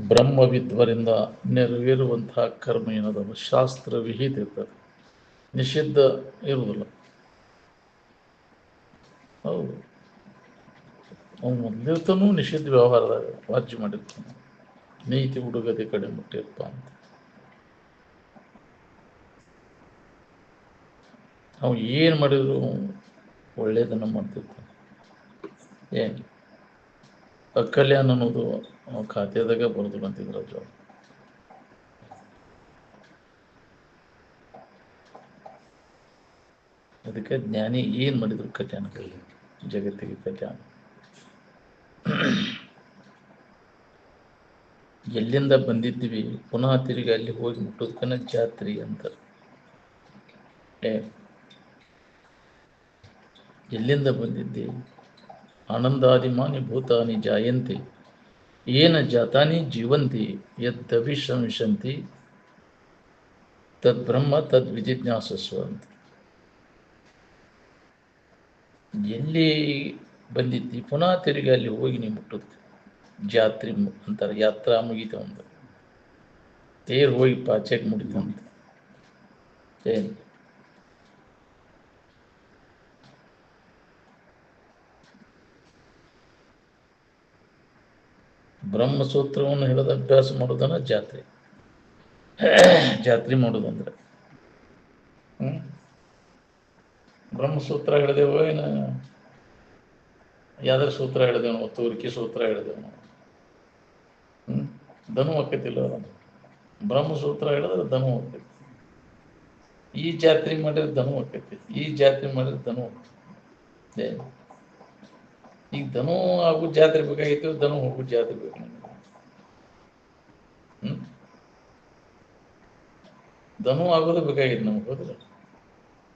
ಬ್ರಹ್ಮವಿದ್ವರಿಂದ ನೆರವೇರುವಂತಹ ಕರ್ಮ ಏನದ ಶಾಸ್ತ್ರ ವಿಹಿತ ಇರ್ತದೆ, ನಿಷಿದ್ಧ ಇರುವುದಿಲ್ಲ. ಹೌದು, ಅವನು ಮೊದಲಿರ್ತಾನೂ ನಿಷಿದ್ಧ ವ್ಯವಹಾರದಾಗ ವಾಜ್ಯ ಮಾಡಿರ್ತಾನೆ, ನೀತಿ ಹುಡುಗದೆ ಕಡೆ ಮುಟ್ಟಿರ್ತ ಅಂತ. ಅವು ಏನು ಮಾಡಿದ್ರು ಒಳ್ಳೇದನ್ನು ಮಾಡ್ತಿರ್ತಾನೆ. ಏನು ಅಕಲ್ಯಾಣ ಅನ್ನೋದು ಖಾತೆದಾಗ ಬರೋದು ಅಂತಿದ್ರು ಅದು. ಅದಕ್ಕೆ ಜ್ಞಾನಿ ಏನು ಮಾಡಿದ್ರು ಕಲ್ಯಾಣ, ಜಗತ್ತಿಗೆ ಕಲ್ಯಾಣ. ಎಲ್ಲಿಂದ ಬಂದಿದ್ದೀವಿ ಪುನಃ ತಿರುಗಿ ಅಲ್ಲಿ ಹೋಗಿ ಮುಟ್ಟೋದಕ್ಕನ ಜಾತ್ರೆ ಅಂತಾರೆ. ಎಲ್ಲಿಂದ ಬಂದಿದ್ದೆ? ಆನಂದಾದಿಮಾನಿ ಭೂತಾನಿ ಜಾಯಂತಿ ಏನ ಜಾತಾನಿ ಜೀವಂತಿ ಯದ್ದವಿಶಂಶಂತಿ ತದ್ಬ್ರಹ್ಮ ತದ್ವಿಜಿಜ್ಞಾಸಸ್ವ ಅಂತ. ಎಲ್ಲಿ ಬಂದಿದ್ದಿ ಪುನಃ ತಿರುಗಿ ಅಲ್ಲಿ ಹೋಗಿ ನೀವು ಮುಟ್ಟುತ್ತೆ. ಜಾತ್ರೆ ಅಂತಾರೆ, ಯಾತ್ರಾ ಮುಗಿತ ಒಂದು ತೇರು ಹೋಗಿ ಪಾಚೆಗೆ ಮುಡಿತಂತ. ಏನು ಬ್ರಹ್ಮಸೂತ್ರವನ್ನು ಹಿಡಿದು ಅಭ್ಯಾಸ ಮಾಡೋದನ್ನ ಜಾತ್ರೆ. ಜಾತ್ರೆ ಮಾಡೋದಂದ್ರೆ ಬ್ರಹ್ಮಸೂತ್ರ ಹಿಡಿದೇವೋ ಏನು ಯಾವ್ದಾರ ಸೂತ್ರ ಹಿಡಿದೇವೋ, ತೂರಿಕೆ ಸೂತ್ರ ಹಿಡಿದೇವೋ, ಧನು ಆಕೈತಿಲ್ಲ. ಬ್ರಹ್ಮಸೂತ್ರ ಹಿಡಿದ್ರೆ ಧನು ಆಕೈತಿ. ಈ ಜಾತ್ರೆ ಮಾಡಿದ್ರೆ ಧನು ಆಕೈತಿ, ಈ ಜಾತ್ರೆ ಮಾಡಿದ್ರೆ ಧನು ಆಕೈತಿ. ಈಗ ಧನು ಆಗೋ ಜಾತ್ರೆ ಬೇಕಾಗಿತ್ತು, ಧನು ಹೋಗೋ ಜಾತ್ರೆ ಬೇಕು ನಮಗೆ. ಧನು ಆಗೋದು ಬೇಕಾಗಿತ್ತು ನಮ್ಗೆ, ಹೋದ್ರೆ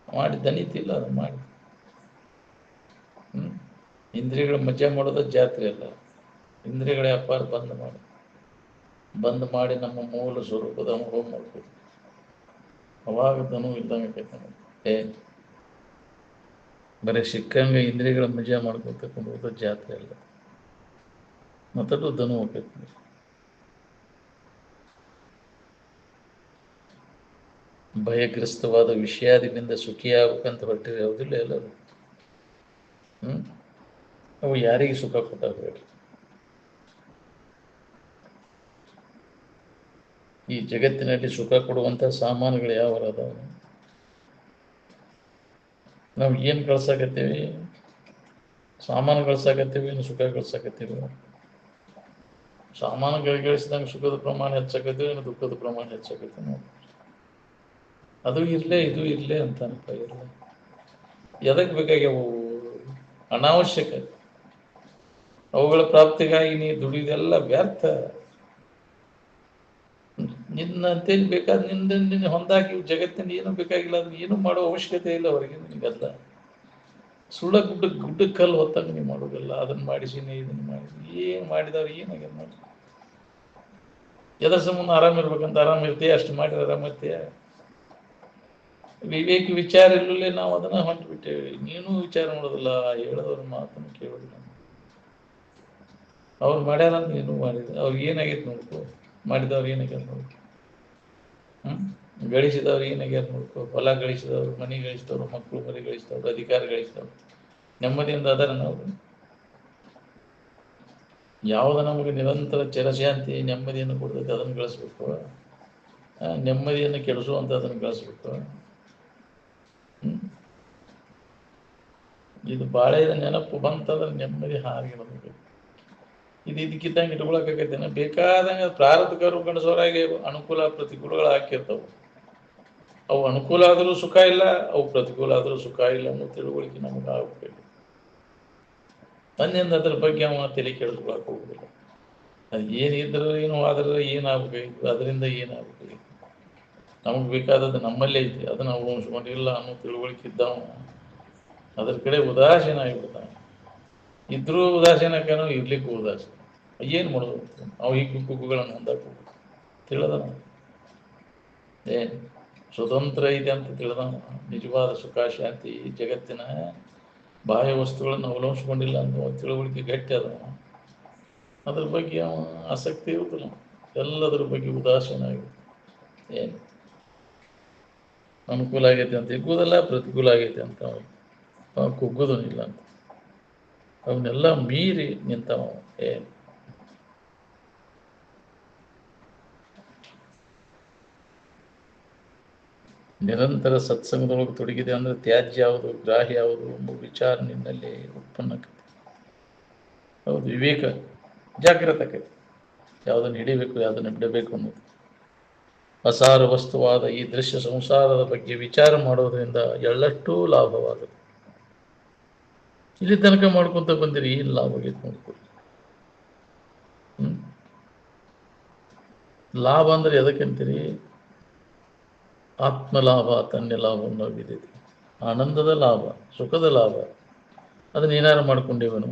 ಮಾಡಿ ದನಿತಿಲ್ಲ ಅದು ಮಾಡಿ. ಇಂದ್ರಿಯಗಳ ಮಜಾ ಮಾಡೋದು ಜಾತ್ರೆ ಅಲ್ಲ, ಇಂದ್ರಿಯಗಳ ವ್ಯಾಪಾರ ಬಂದ್ ಮಾಡಿ ನಮ್ಮ ಮೂಲ ಸ್ವರೂಪದ ಅನುಭವ ಮಾಡ್ಬೋದು. ಅವಾಗ ಧನು ಇದ್ದಂಗೆ ಆಕೈತೆ ನಮಗೆ. ಬರೀ ಸಿಕ್ಕಂಗೆ ಇಂದ್ರಿಯಗಳ ಮಜಾ ಮಾಡ್ಕೊತಕೊಂಡು ಹೋದ ಜಾತ್ರೆ ಅಲ್ಲ, ಮತ್ತದು ಧನು ಆಕೈತಿ. ಭಯಗ್ರಸ್ತವಾದ ವಿಷಯಾದಿನಿಂದ ಸುಖಿಯಾಗಬೇಕಂತ ಹೊರಟಿರಿ, ಯಾವುದಿಲ್ಲ ಎಲ್ಲರೂ. ಅವು ಯಾರಿಗೆ ಸುಖ ಕೊಟ್ಟಾಗ ಹೇಳಿ? ಈ ಜಗತ್ತಿನಲ್ಲಿ ಸುಖ ಕೊಡುವಂಥ ಸಾಮಾನುಗಳು ಯಾವ ಅದಾವ? ನಾವು ಏನು ಗಳಿಸಾಕತ್ತೀವಿ? ಸಾಮಾನು ಗಳಿಸಾಕತ್ತೀವಿ, ಸುಖ ಗಳಿಸಾಕತ್ತೀವಿ. ಸಾಮಾನುಗಳು ಗಳಿಸಿದಂಗೆ ಸುಖದ ಪ್ರಮಾಣ ಹೆಚ್ಚಾಕತ್ತೀವಿ, ದುಃಖದ ಪ್ರಮಾಣ ಹೆಚ್ಚಾಕತ್ತೀವಿ. ನಾವು ಅದು ಇರಲೇ ಇದು ಇರಲೇ ಅಂತನಪ್ಪ. ಇರಲಿ ಎದಕ್ಕೆ ಬೇಕಾಗ್ಯವು? ಅನಾವಶ್ಯಕ. ಅವುಗಳ ಪ್ರಾಪ್ತಿಗಾಗಿ ನೀ ದುಡಿದೆಲ್ಲ ವ್ಯರ್ಥ. ನಿನ್ನಂತೇಳಿ ಬೇಕಾದ ನಿನ್ನ ಹೊಂದಾಕಿ ಜಗತ್ತಿನ ಏನೂ ಬೇಕಾಗಿಲ್ಲ, ಅದನ್ನ ಏನೂ ಮಾಡೋ ಅವಶ್ಯಕತೆ ಇಲ್ಲ ಹೊರಗೆ ನಿನಗೆಲ್ಲ. ಸುಳ್ಳ ಗುಡ್ಡ ಕಲ್ಲು ಹೊತ್ತಾಗ ನೀವು ಮಾಡೋದಿಲ್ಲ, ಅದನ್ನ ಮಾಡಿಸಿನಿ ಇದನ್ನ ಮಾಡಿಸಿ ಏನು ಮಾಡಿದವ್ರು ಏನಾಗ್ಯದ ಮಾಡಿ? ಎದರ ಸಂಬಂಧ ಆರಾಮಿರ್ಬೇಕಂತ ಆರಾಮಿರ್ತೀಯ, ಅಷ್ಟು ಮಾಡಿದ್ರೆ ಆರಾಮಿರ್ತೀಯ. ವಿವೇಕ ವಿಚಾರ ಇಲ್ಲೇ ನಾವು ಅದನ್ನ ಹೊಂಟು ಬಿಟ್ಟೇವೆ. ನೀನು ವಿಚಾರ ಮಾಡೋದಿಲ್ಲ, ಹೇಳೋದ್ರ ಮಾತನ್ನು ಕೇಳೋದಿಲ್ಲ. ಅವ್ರು ಮಾಡ್ಯಾರ ಅಂತ ನೀನು ಮಾಡಿದ, ಅವ್ರಿಗೆ ಏನಾಗೈತೆ ನೋಡ್ಕೊ. ಮಾಡಿದವ್ರು ಏನಾಗ್ಯಾರ ನೋಡ್ಕೊ. ಗಳಿಸಿದವ್ರು ಏನಾಗ್ಯಾರ ನೋಡ್ಕೊ. ಹೊಲ ಗಳಿಸಿದವ್ರು, ಮನೆ ಗಳಿಸಿದವ್ರು, ಮಕ್ಕಳು ಮರಿ ಗಳಿಸಿದವ್ರು, ಅಧಿಕಾರ ಗಳಿಸಿದವ್ರು ನೆಮ್ಮದಿಯಿಂದ ಅದರ ನಾವು. ಯಾವುದು ನಮಗೆ ನಿರಂತರ ಚಿರಶಾಂತಿ ನೆಮ್ಮದಿಯನ್ನು ಕೊಡ್ತೈತೆ ಅದನ್ನು ಗಳಿಸ್ಬೇಕು. ನೆಮ್ಮದಿಯನ್ನು ಕೆಡಿಸುವಂಥದ್ದನ್ನು ಗಳಿಸ್ಬೇಕು. ಇದು ಬಾಳೆದ ನೆನಪು ಬಂತಂದ್ರೆ ನೆಮ್ಮದಿ ಹಾರಿಡಬೇಕು. ಇದು ಇದಕ್ಕಿದ್ದಂಗೆ ಇಟ್ಕೊಳಕಾಗತ್ತೇನೆ? ಬೇಕಾದಂಗೆ ಪ್ರಾರಬ್ಧಕರು ಗಂಡಸವರಾಗಿ ಅನುಕೂಲ ಪ್ರತಿಕೂಲಗಳು ಹಾಕಿರ್ತಾವೆ. ಅವು ಅನುಕೂಲ ಆದರೂ ಸುಖ ಇಲ್ಲ, ಅವು ಪ್ರತಿಕೂಲ ಆದರೂ ಸುಖ ಇಲ್ಲ ಅನ್ನೋ ತಿಳುವಳಿಕೆ ನಮಗೆ ಆಗಬೇಕು. ತನ್ನಿಂದ ಅದ್ರ ಬಗ್ಗೆ ಅವ ತಲೆ ಕೆಡಿಸ್ಕೊಳಕ್ಕೆ ಹೋಗುದಿಲ್ಲ. ಅದು ಏನಿದ್ರೆ ಏನು ಆದ್ರೆ ಏನಾಗಬೇಕು, ಅದರಿಂದ ಏನಾಗಬೇಕು. ನಮಗೆ ಬೇಕಾದದ್ದು ನಮ್ಮಲ್ಲೇ ಐತಿ, ಅದನ್ನ ನಾವು ಉಳಿಸ್ಕೊಂಡಿಲ್ಲ ಅನ್ನೋ ತಿಳುವಳಿಕೆ ಇದ್ದಾವ ಅದ್ರ ಕಡೆ ಉದಾಸೀನ ಆಗಿಬಿಡ್ತಾನೆ. ಇದ್ರೂ ಉದಾಸೀನಕ್ಕನೋ ಇರ್ಲಿಕ್ಕೂ ಉದಾಸೀನ. ಏನು ಮಾಡೋದು? ಅವು ಈ ಕುಕ್ಕುಗಳನ್ನು ಹೊಂದಾಕ ತಿಳಿದ ಏನು ಸ್ವತಂತ್ರ ಇದೆ ಅಂತ ತಿಳಿದ ನಿಜವಾದ ಸುಖ ಶಾಂತಿ ಜಗತ್ತಿನ ಬಾಹ್ಯ ವಸ್ತುಗಳನ್ನು ಅವಲಂಬಿಸ್ಕೊಂಡಿಲ್ಲ ಅಂತ ತಿಳುವಳಿಕೆ ಗಟ್ಟಿ ಅದ. ಅದ್ರ ಬಗ್ಗೆ ಆಸಕ್ತಿ ಇರುವುದಿಲ್ಲ. ಎಲ್ಲದರ ಬಗ್ಗೆ ಉದಾಸೀನ ಆಗಿದೆ. ಏನು ಅನುಕೂಲ ಆಗೈತೆ ಅಂತ ಹಿಗ್ಗುವುದಲ್ಲ, ಪ್ರತಿಕೂಲ ಆಗೈತೆ ಅಂತ ಅವ ಕುಗ್ಗುದನಿಲ್ಲ ಅಂತ ಅವನ್ನೆಲ್ಲ ಮೀರಿ ನಿಂತವ. ಏನು ನಿರಂತರ ಸತ್ಸಂಗದೊಳಗೆ ತೊಡಗಿದೆ ಅಂದರೆ ತ್ಯಾಜ್ಯ ಯಾವುದು, ಗ್ರಾಹ್ಯ ಯಾವುದು ಎಂಬ ವಿಚಾರ ನಿನ್ನಲ್ಲಿ ಉತ್ಪನ್ನಕ್ಕೆ. ಹೌದು, ವಿವೇಕ ಜಾಗೃತ ಆಕೈತಿ. ಯಾವುದನ್ನು ಹಿಡಿಬೇಕು, ಯಾವುದನ್ನು ಬಿಡಬೇಕು ಅನ್ನೋದು. ಅಸಾರ ವಸ್ತುವಾದ ಈ ದೃಶ್ಯ ಸಂಸಾರದ ಬಗ್ಗೆ ವಿಚಾರ ಮಾಡೋದ್ರಿಂದ ಎಳ್ಳಷ್ಟೂ ಲಾಭವಾಗುತ್ತೆ. ಇಲ್ಲಿ ತನಕ ಮಾಡ್ಕೊತ ಬಂದಿರಿ, ಏನು ಲಾಭ ಆಗೈತೆ ನೋಡ್ಕೊಡಿ. ಲಾಭ ಅಂದ್ರೆ ಎದಕ್ಕಂತೀರಿ? ಆತ್ಮಲಾಭ, ತನ್ಯ ಲಾಭ ಅನ್ನೋಗಿದೆ. ಆನಂದದ ಲಾಭ, ಸುಖದ ಲಾಭ. ಅದನ್ನ ಏನಾರು ಮಾಡ್ಕೊಂಡೇವನು?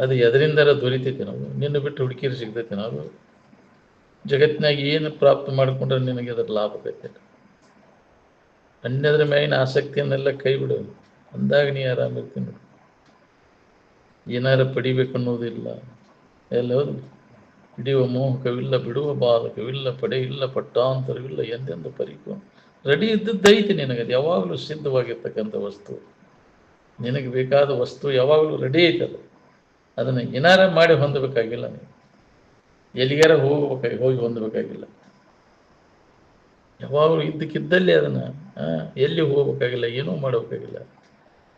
ಅದು ಎದರಿಂದಾರ ದೊರಿತೈತಿ? ನಾವು ನಿನ್ನ ಬಿಟ್ಟು ಹುಡುಕಿರಿ ಸಿಗ್ತೈತಿ? ನಾವು ಜಗತ್ತಿನಾಗ ಏನು ಪ್ರಾಪ್ತ ಮಾಡಿಕೊಂಡ್ರೆ ನಿನಗೆ ಅದರ ಲಾಭ ಆಗೈತೆ? ಅನ್ಯದ್ರ ಮ್ಯಾಗಿನ ಆಸಕ್ತಿಯನ್ನೆಲ್ಲ ಕೈ ಬಿಡು, ಅಂದಾಗ ನೀ ಆರಾಮಿರ್ತೀನಿ. ಏನಾರ ಪಡಿಬೇಕನ್ನೋದಿಲ್ಲ. ಎಲ್ಲ ಹೌದು. ಹಿಡಿಯುವ ಮೋಹಕವಿಲ್ಲ, ಬಿಡುವ ಬಾಲಕವಿಲ್ಲ, ಪಡೆಯಿಲ್ಲ, ಪಟ್ಟಾಂತರವಿಲ್ಲ, ಎಂದೆಂದು ಪರಿಕು. ರೆಡಿ ಇದ್ದದ್ದೈತಿ ನಿನಗದು, ಯಾವಾಗಲೂ ಸಿದ್ಧವಾಗಿರ್ತಕ್ಕಂಥ ವಸ್ತು. ನಿನಗೆ ಬೇಕಾದ ವಸ್ತು ಯಾವಾಗಲೂ ರೆಡಿ ಐತದ. ಅದನ್ನು ಏನಾರ ಮಾಡಿ ಹೊಂದಬೇಕಾಗಿಲ್ಲ. ನೀವು ಎಲ್ಲಿಗಾರ ಹೋಗಿ ಹೊಂದಬೇಕಾಗಿಲ್ಲ. ಯಾವಾಗಲೂ ಇದ್ದಕ್ಕಿದ್ದಲ್ಲಿ ಅದನ್ನು ಎಲ್ಲಿ ಹೋಗ್ಬೇಕಾಗಿಲ್ಲ, ಏನೂ ಮಾಡಬೇಕಾಗಿಲ್ಲ.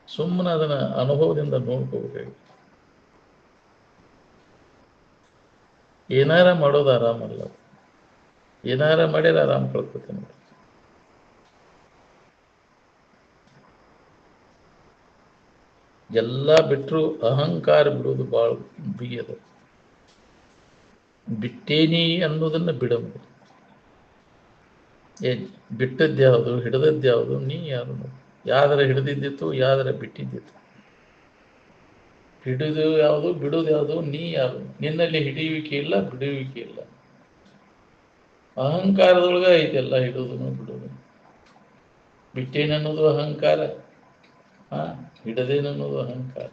ಸುಮ್ಮನೆ ಅದನ್ನು ಅನುಭವದಿಂದ ನೋಡ್ಕೋಬೇಕಾಗಿಲ್ಲ. ಏನಾರ ಮಾಡೋದು ಆರಾಮಲ್ಲ. ಏನಾರ ಮಾಡ್ಯಾರ ಆರಾಮ್ ಕಳ್ಕೊತೀನಿ. ಎಲ್ಲ ಬಿಟ್ಟರು ಅಹಂಕಾರ ಬಿಡೋದು ಭಾಳ ಬಿಗಿಯದ. ಬಿಟ್ಟೇನಿ ಅನ್ನೋದನ್ನು ಬಿಡಬಹುದು. ಬಿಟ್ಟದ್ಯಾವುದು, ಹಿಡಿದದ್ಯಾವುದು, ನೀ ಯಾರು? ಯಾವ್ದಾರ ಹಿಡಿದಿದ್ದಿತ್ತು, ಯಾವ್ದಾರ ಬಿಟ್ಟಿದ್ದಿತ್ತು. ಹಿಡಿದು ಯಾವುದು, ಬಿಡೋದು ಯಾವುದು, ನೀ ಯಾರು? ನಿನ್ನಲ್ಲಿ ಹಿಡಿಯುವಿಕೆ ಇಲ್ಲ, ಬಿಡುವಿಕೆ ಇಲ್ಲ. ಅಹಂಕಾರದೊಳಗ ಐತೆಲ್ಲ, ಹಿಡೋದನ್ನು ಬಿಡೋದು. ಬಿಟ್ಟೇನನ್ನೋದು ಅಹಂಕಾರ, ಹಿಡದೇನನ್ನೋದು ಅಹಂಕಾರ,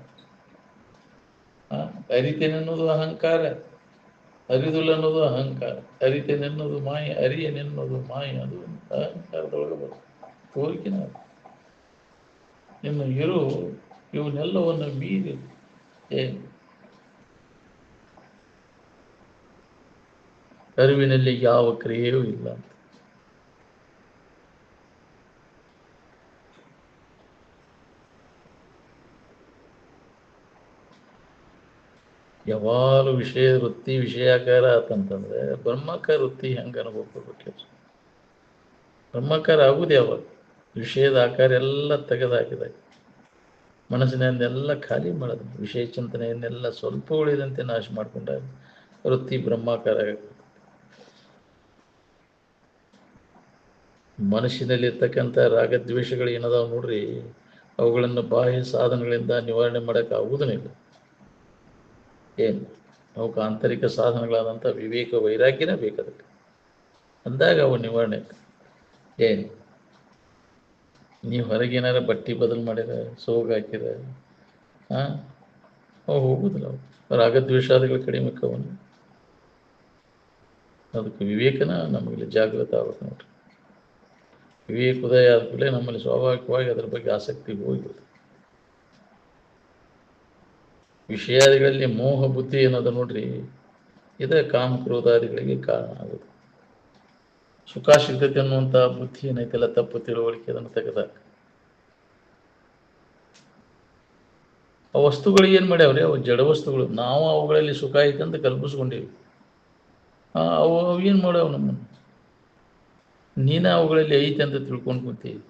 ಅರಿತೇನೆನ್ನೋದು ಅಹಂಕಾರ, ಅರಿದುಲ್ಲ ಅನ್ನೋದು ಅಹಂಕಾರ, ಅರಿತೇನೆನ್ನೋದು ಮಾಯ, ಅರಿಯನೆನ್ನೋದು ಮಾಯ. ಅದು ಅಹಂಕಾರದೊಳಗೆ ಬರ್ತದೆ. ತೋರಿಕಿನ ಇನ್ನು ಇರು ಇವನ್ನೆಲ್ಲವನ್ನು ಮೀರಿ ಏನು ಅರಿವಿನಲ್ಲಿ ಯಾವ ಕ್ರಿಯೆಯೂ ಇಲ್ಲ ಅಂತ. ಯಾವಾಗಲೂ ವಿಷಯ ವೃತ್ತಿ ವಿಷಯಾಕಾರ ಆತಂತಂದ್ರೆ ಬ್ರಹ್ಮಾಕಾರ ವೃತ್ತಿ ಹೆಂಗೆ ಅನುಭವಿಸ್ಬೇಕು? ಬ್ರಹ್ಮಾಕಾರ ಆಗುದು ಯಾವಾಗ? ವಿಷಯದ ಆಕಾರ ಎಲ್ಲ ತೆಗೆದಾಕಿದಾಗ, ಮನಸ್ಸಿನೆಲ್ಲ ಖಾಲಿ ಮಾಡೋದು, ವಿಷಯ ಚಿಂತನೆಯನ್ನೆಲ್ಲ ಸ್ವಲ್ಪ ಉಳಿದಂತೆ ನಾಶ ಮಾಡಿಕೊಂಡಾಗ ವೃತ್ತಿ ಬ್ರಹ್ಮಾಕಾರ ಆಗುತ್ತೆ. ಮನಸ್ಸಿನಲ್ಲಿರ್ತಕ್ಕಂಥ ರಾಗದ್ವೇಷಗಳು ಏನದಾವ ನೋಡ್ರಿ, ಅವುಗಳನ್ನು ಬಾಹ್ಯ ಸಾಧನಗಳಿಂದ ನಿವಾರಣೆ ಮಾಡೋಕೆ ಆಗುವುದನ್ನಿಲ್ಲ. ಏನು ಅವಕ್ಕೆ ಆಂತರಿಕ ಸಾಧನಗಳಾದಂಥ ವಿವೇಕ ವೈರಾಗ್ಯನೇ ಬೇಕದಕ್ಕೆ. ಅಂದಾಗ ಅವು ನಿವಾರಣೆ. ಏನು ನೀವು ಹೊರಗೇನಾರ ಬಟ್ಟೆ ಬದಲು ಮಾಡ್ಯಾರ, ಸೋಗ ಹಾಕಿರ, ಅವು ಹೋಗುದಿಲ್ಲ. ಅವು ರಾಗದ್ವೇಷಾದಿಗಳು ಕಡಿಮೆ ಕವನು. ಅದಕ್ಕೆ ವಿವೇಕನ ನಮಗಿಲ್ಲಿ ಜಾಗೃತ ಆಗುತ್ತೆ ನೋಡ್ರಿ. ವಿವೇಕ ಉದಯ ಆದ ಕೂಡಲೇ ನಮ್ಮಲ್ಲಿ ಸ್ವಾಭಾವಿಕವಾಗಿ ಅದರ ಬಗ್ಗೆ ಆಸಕ್ತಿ ಹೋಗಿರುತ್ತೆ. ವಿಷಯಾದಿಗಳಲ್ಲಿ ಮೋಹ ಬುದ್ಧಿ ಅನ್ನೋದು ನೋಡ್ರಿ, ಇದೇ ಕಾಮ ಕ್ರೋಧಾದಿಗಳಿಗೆ ಕಾರಣ ಆಗುತ್ತೆ. ಸುಖ ಸಿಗ್ತೈತೆ ಅನ್ನುವಂಥ ಬುದ್ಧಿ ಏನೈತೆಲ್ಲ ತಪ್ಪು ತಿಳುವಳಿಕೆ, ಅದನ್ನು ತೆಗೆದಾಗ ಆ ವಸ್ತುಗಳು ಏನು ಮಾಡ್ಯಾವ್ರಿ? ಅವು ಜಡ ವಸ್ತುಗಳು. ನಾವು ಅವುಗಳಲ್ಲಿ ಸುಖ ಐತೆ ಅಂತ ಕಲ್ಪಿಸ್ಕೊಂಡೀವಿ. ಅವು ಏನು ಮಾಡ್ಯಾವ ನಮ್ಮನ್ನು? ನೀನು ಅವುಗಳಲ್ಲಿ ಐತೆ ಅಂತ ತಿಳ್ಕೊಂಡು ಕೂತೀವಿ.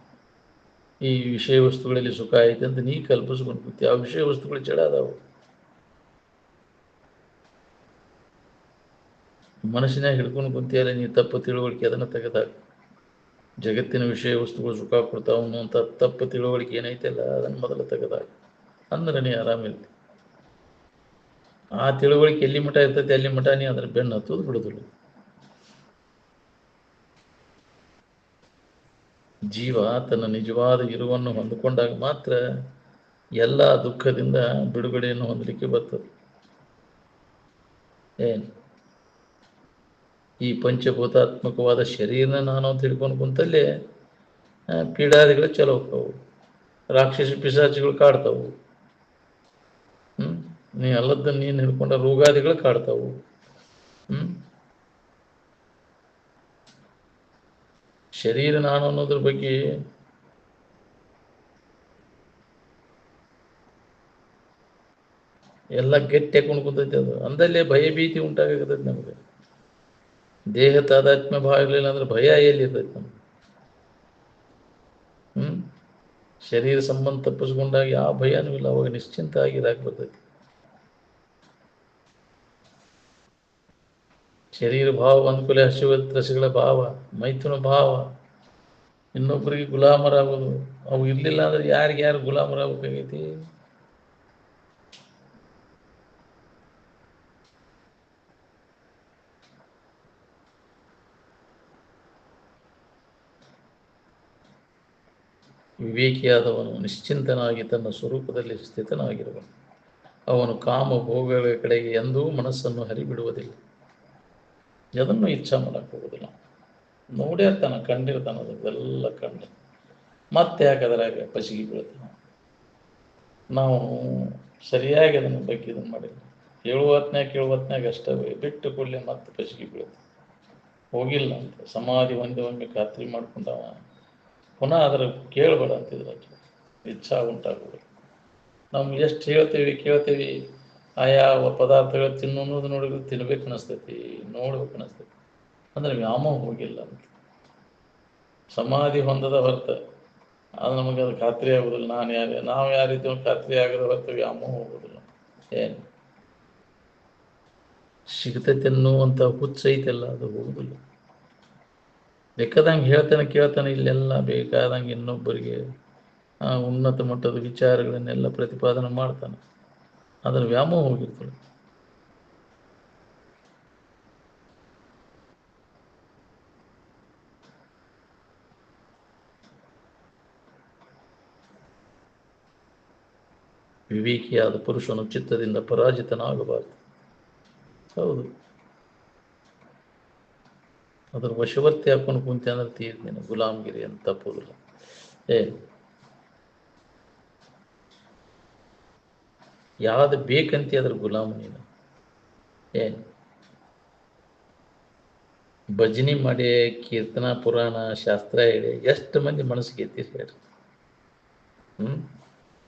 ಈ ವಿಷಯ ವಸ್ತುಗಳಲ್ಲಿ ಸುಖ ಐತೆ ಅಂತ ನೀ ಕಲ್ಪಿಸ್ಕೊಂಡು ಕೂತೀವಿ. ಆ ವಿಷಯ ವಸ್ತುಗಳು ಜಡ ಅದಾವು. ಮನಸ್ಸಿನಾಗ ಹಿಡ್ಕೊಂಡು ಕುಂತಿಯಲ್ಲ ನೀ ತಪ್ಪು ತಿಳುವಳಿಕೆ, ಅದನ್ನು ತೆಗೆದಾಗ ಜಗತ್ತಿನ ವಿಷಯ ವಸ್ತುಗಳು ಸುಖ ಕೊಡ್ತಾವ ಅನ್ನುವಂಥ ತಪ್ಪು ತಿಳುವಳಿಕೆ ಏನೈತೆಲ್ಲ ಅದನ್ನು ಮೊದಲು ತೆಗೆದಾಗ ಅಂದ್ರೆ ನೀ ಆರಾಮಿರ್ತಿ. ಆ ತಿಳುವಳಿಕೆ ಎಲ್ಲಿ ಮಠ ಇರ್ತೈತೆ ಅಲ್ಲಿ ಮಠ ನೀ ಅದ್ರ ಬೆನ್ನು ಹತ್ತೋದು ಬಿಡೋದಿಲ್ಲ. ಜೀವ ತನ್ನ ನಿಜವಾದ ಇರುವನ್ನು ಹೊಂದಿಕೊಂಡಾಗ ಮಾತ್ರ ಎಲ್ಲ ದುಃಖದಿಂದ ಬಿಡುಗಡೆಯನ್ನು ಹೊಂದಲಿಕ್ಕೆ ಬರ್ತದೆ. ಏನು ಈ ಪಂಚಭೂತಾತ್ಮಕವಾದ ಶರೀರನ ನಾನು ಅಂತ ಹಿಡ್ಕೊಂಡು ಕುಂತಲ್ಲಿ ಪೀಡಾದಿಗಳು ಚಲೋ ಹೋಗ್ತಾವು, ರಾಕ್ಷಸ ಪಿಶಾಚಿಗಳು ಕಾಡ್ತಾವು. ನೀ ಅಲ್ಲದನ್ನು ನೀನು ಹಿಡ್ಕೊಂಡ ರೋಗಾದಿಗಳು ಕಾಡ್ತಾವು. ಶರೀರ ನಾನು ಅನ್ನೋದ್ರ ಬಗ್ಗೆ ಎಲ್ಲ ಗಟ್ಟಿ ಹಾಕೊಂಡು ಕುಂತೈತೆ. ಅದು ಅಂದಲ್ಲೇ ಭಯ ಭೀತಿ ಉಂಟಾಗತೈತೆ ನಮಗೆ. ದೇಹ ತಾದಾತ್ಮ್ಯ ಭಾವ ಇರಲಿಲ್ಲ ಅಂದ್ರೆ ಭಯ ಎಲ್ಲಿರ್ತೈತೆ ನಮ್ಗೆ. ಶರೀರ ಸಂಬಂಧ ತಪ್ಪಿಸ್ಕೊಂಡಾಗ ಯಾವ ಭಯನೂ ಇಲ್ಲ, ಅವಾಗ ನಿಶ್ಚಿಂತ ಆಗಿರಾಕ್ ಬರ್ತೈತಿ. ಶರೀರ ಭಾವ ಅಂದ್ಕೂಲೆ ಹಸಿಗಳ ಭಾವ, ಮೈಥುನ ಭಾವ, ಇನ್ನೊಬ್ಬರಿಗೆ ಗುಲಾಮರಾಗೋದು, ಅವು ಇರಲಿಲ್ಲ ಅಂದ್ರೆ ಯಾರು ಗುಲಾಮರಾಗಬೇಕಾಗೈತಿ? ವಿವೇಕಿಯಾದವನು ನಿಶ್ಚಿಂತನಾಗಿ ತನ್ನ ಸ್ವರೂಪದಲ್ಲಿ ಸ್ಥಿತನಾಗಿರುವನು. ಅವನು ಕಾಮ ಭೋಗಗಳ ಕಡೆಗೆ ಎಂದೂ ಮನಸ್ಸನ್ನು ಹರಿಬಿಡುವುದಿಲ್ಲ, ಅದನ್ನು ಇಚ್ಛಾ ಮಾಡಕ್ಕೆ ಹೋಗೋದಿಲ್ಲ. ನೋಡಿರ್ತಾನ, ಕಂಡಿರ್ತಾನ, ಅದೆಲ್ಲ ಕಂಡು ಮತ್ತೆ ಯಾಕೆ ಅದರಾಗ ಪಸಿಗೆ ಬೀಳ್ತಾನ. ನಾವು ಸರಿಯಾಗಿ ಅದನ್ನು ಬಗ್ಗೆ ಇದನ್ನು ಮಾಡಿಲ್ಲ. ಕೇಳುವತ್ನಾಗ ಅಷ್ಟೇ ಬಿಟ್ಟು ಕೂಡಲೇ ಮತ್ತೆ ಪಸಿಗೆ ಬೀಳುತ್ತೆ. ಹೋಗಿಲ್ಲ ಅಂತ ಸಮಾಧಿ ಒಮ್ಮೆ ಖಾತ್ರಿ ಮಾಡ್ಕೊಂಡವ ಪುನಃ ಅದರ ಕೇಳಬೇಡ ಅಂತಿದ್ರು. ಇಚ್ಛಾ ಉಂಟಾಗೋದು. ನಮ್ಗೆ ಎಷ್ಟು ಕೇಳ್ತೀವಿ ಆಯಾ ಪದಾರ್ಥಗಳು ತಿನ್ನೋದು ನೋಡಿದ್ರೆ ತಿನ್ಬೇಕು ಅನಿಸ್ತೈತಿ, ನೋಡ್ಬೇಕು ಅನಿಸ್ತೈತಿ, ಅಂದ್ರೆ ವ್ಯಾಮೋಹ ಹೋಗಿಲ್ಲ ಅಂತ. ಸಮಾಧಿ ಹೊಂದದ ಹೊರತ ಅದು ನಮಗೆ ಅದು ಖಾತ್ರಿ ಆಗೋದಿಲ್ಲ. ನಾವು ಯಾರಿದ್ದೀವಿ ಖಾತ್ರಿ ಆಗದ ಹೊರತು ವ್ಯಾಮೋಹ ಹೋಗೋದಿಲ್ಲ. ಏನು ಸಿಗ್ತೈತೆ ಅನ್ನುವಂಥ ಹುಚ್ಚೈತೆಲ್ಲ ಅದು ಹೋಗುದಿಲ್ಲ. ಬೇಕಾದಂಗೆ ಕೇಳ್ತಾನೆ ಇಲ್ಲೆಲ್ಲ ಬೇಕಾದಂಗೆ ಇನ್ನೊಬ್ಬರಿಗೆ ಉನ್ನತ ಮಟ್ಟದ ವಿಚಾರಗಳನ್ನೆಲ್ಲ ಪ್ರತಿಪಾದನೆ ಮಾಡ್ತಾನೆ. ಅದರ ವ್ಯಾಮೋಹ ಹೋಗಿರ್ತದೆ. ವಿವೇಕಿಯಾದ ಪುರುಷನು ಚಿತ್ತದಿಂದ ಪರಾಜಿತನಾಗಬಾರದು. ಹೌದು, ಅದರ ವಶವರ್ತಿ ಹಾಕೊಂಡು ಕುಂತೆ ಅಂದ್ರೆ ತೀರ್ದೇನೆ ಗುಲಾಮಗಿರಿ ಅಂತ ತಪ್ಪೋದಿಲ್ಲ. ಯಾವ್ದು ಬೇಕಂತ ಅದ್ರ ಗುಲಾಮ ನೀನು. ಭಜನಿ ಮಾಡಿ ಕೀರ್ತನಾ ಪುರಾಣ ಶಾಸ್ತ್ರ ಹೇಳಿ ಎಷ್ಟು ಮಂದಿ ಮನಸ್ಸಿಗೆ ಎತ್ತಿ ಹೇಳ್ರಿ.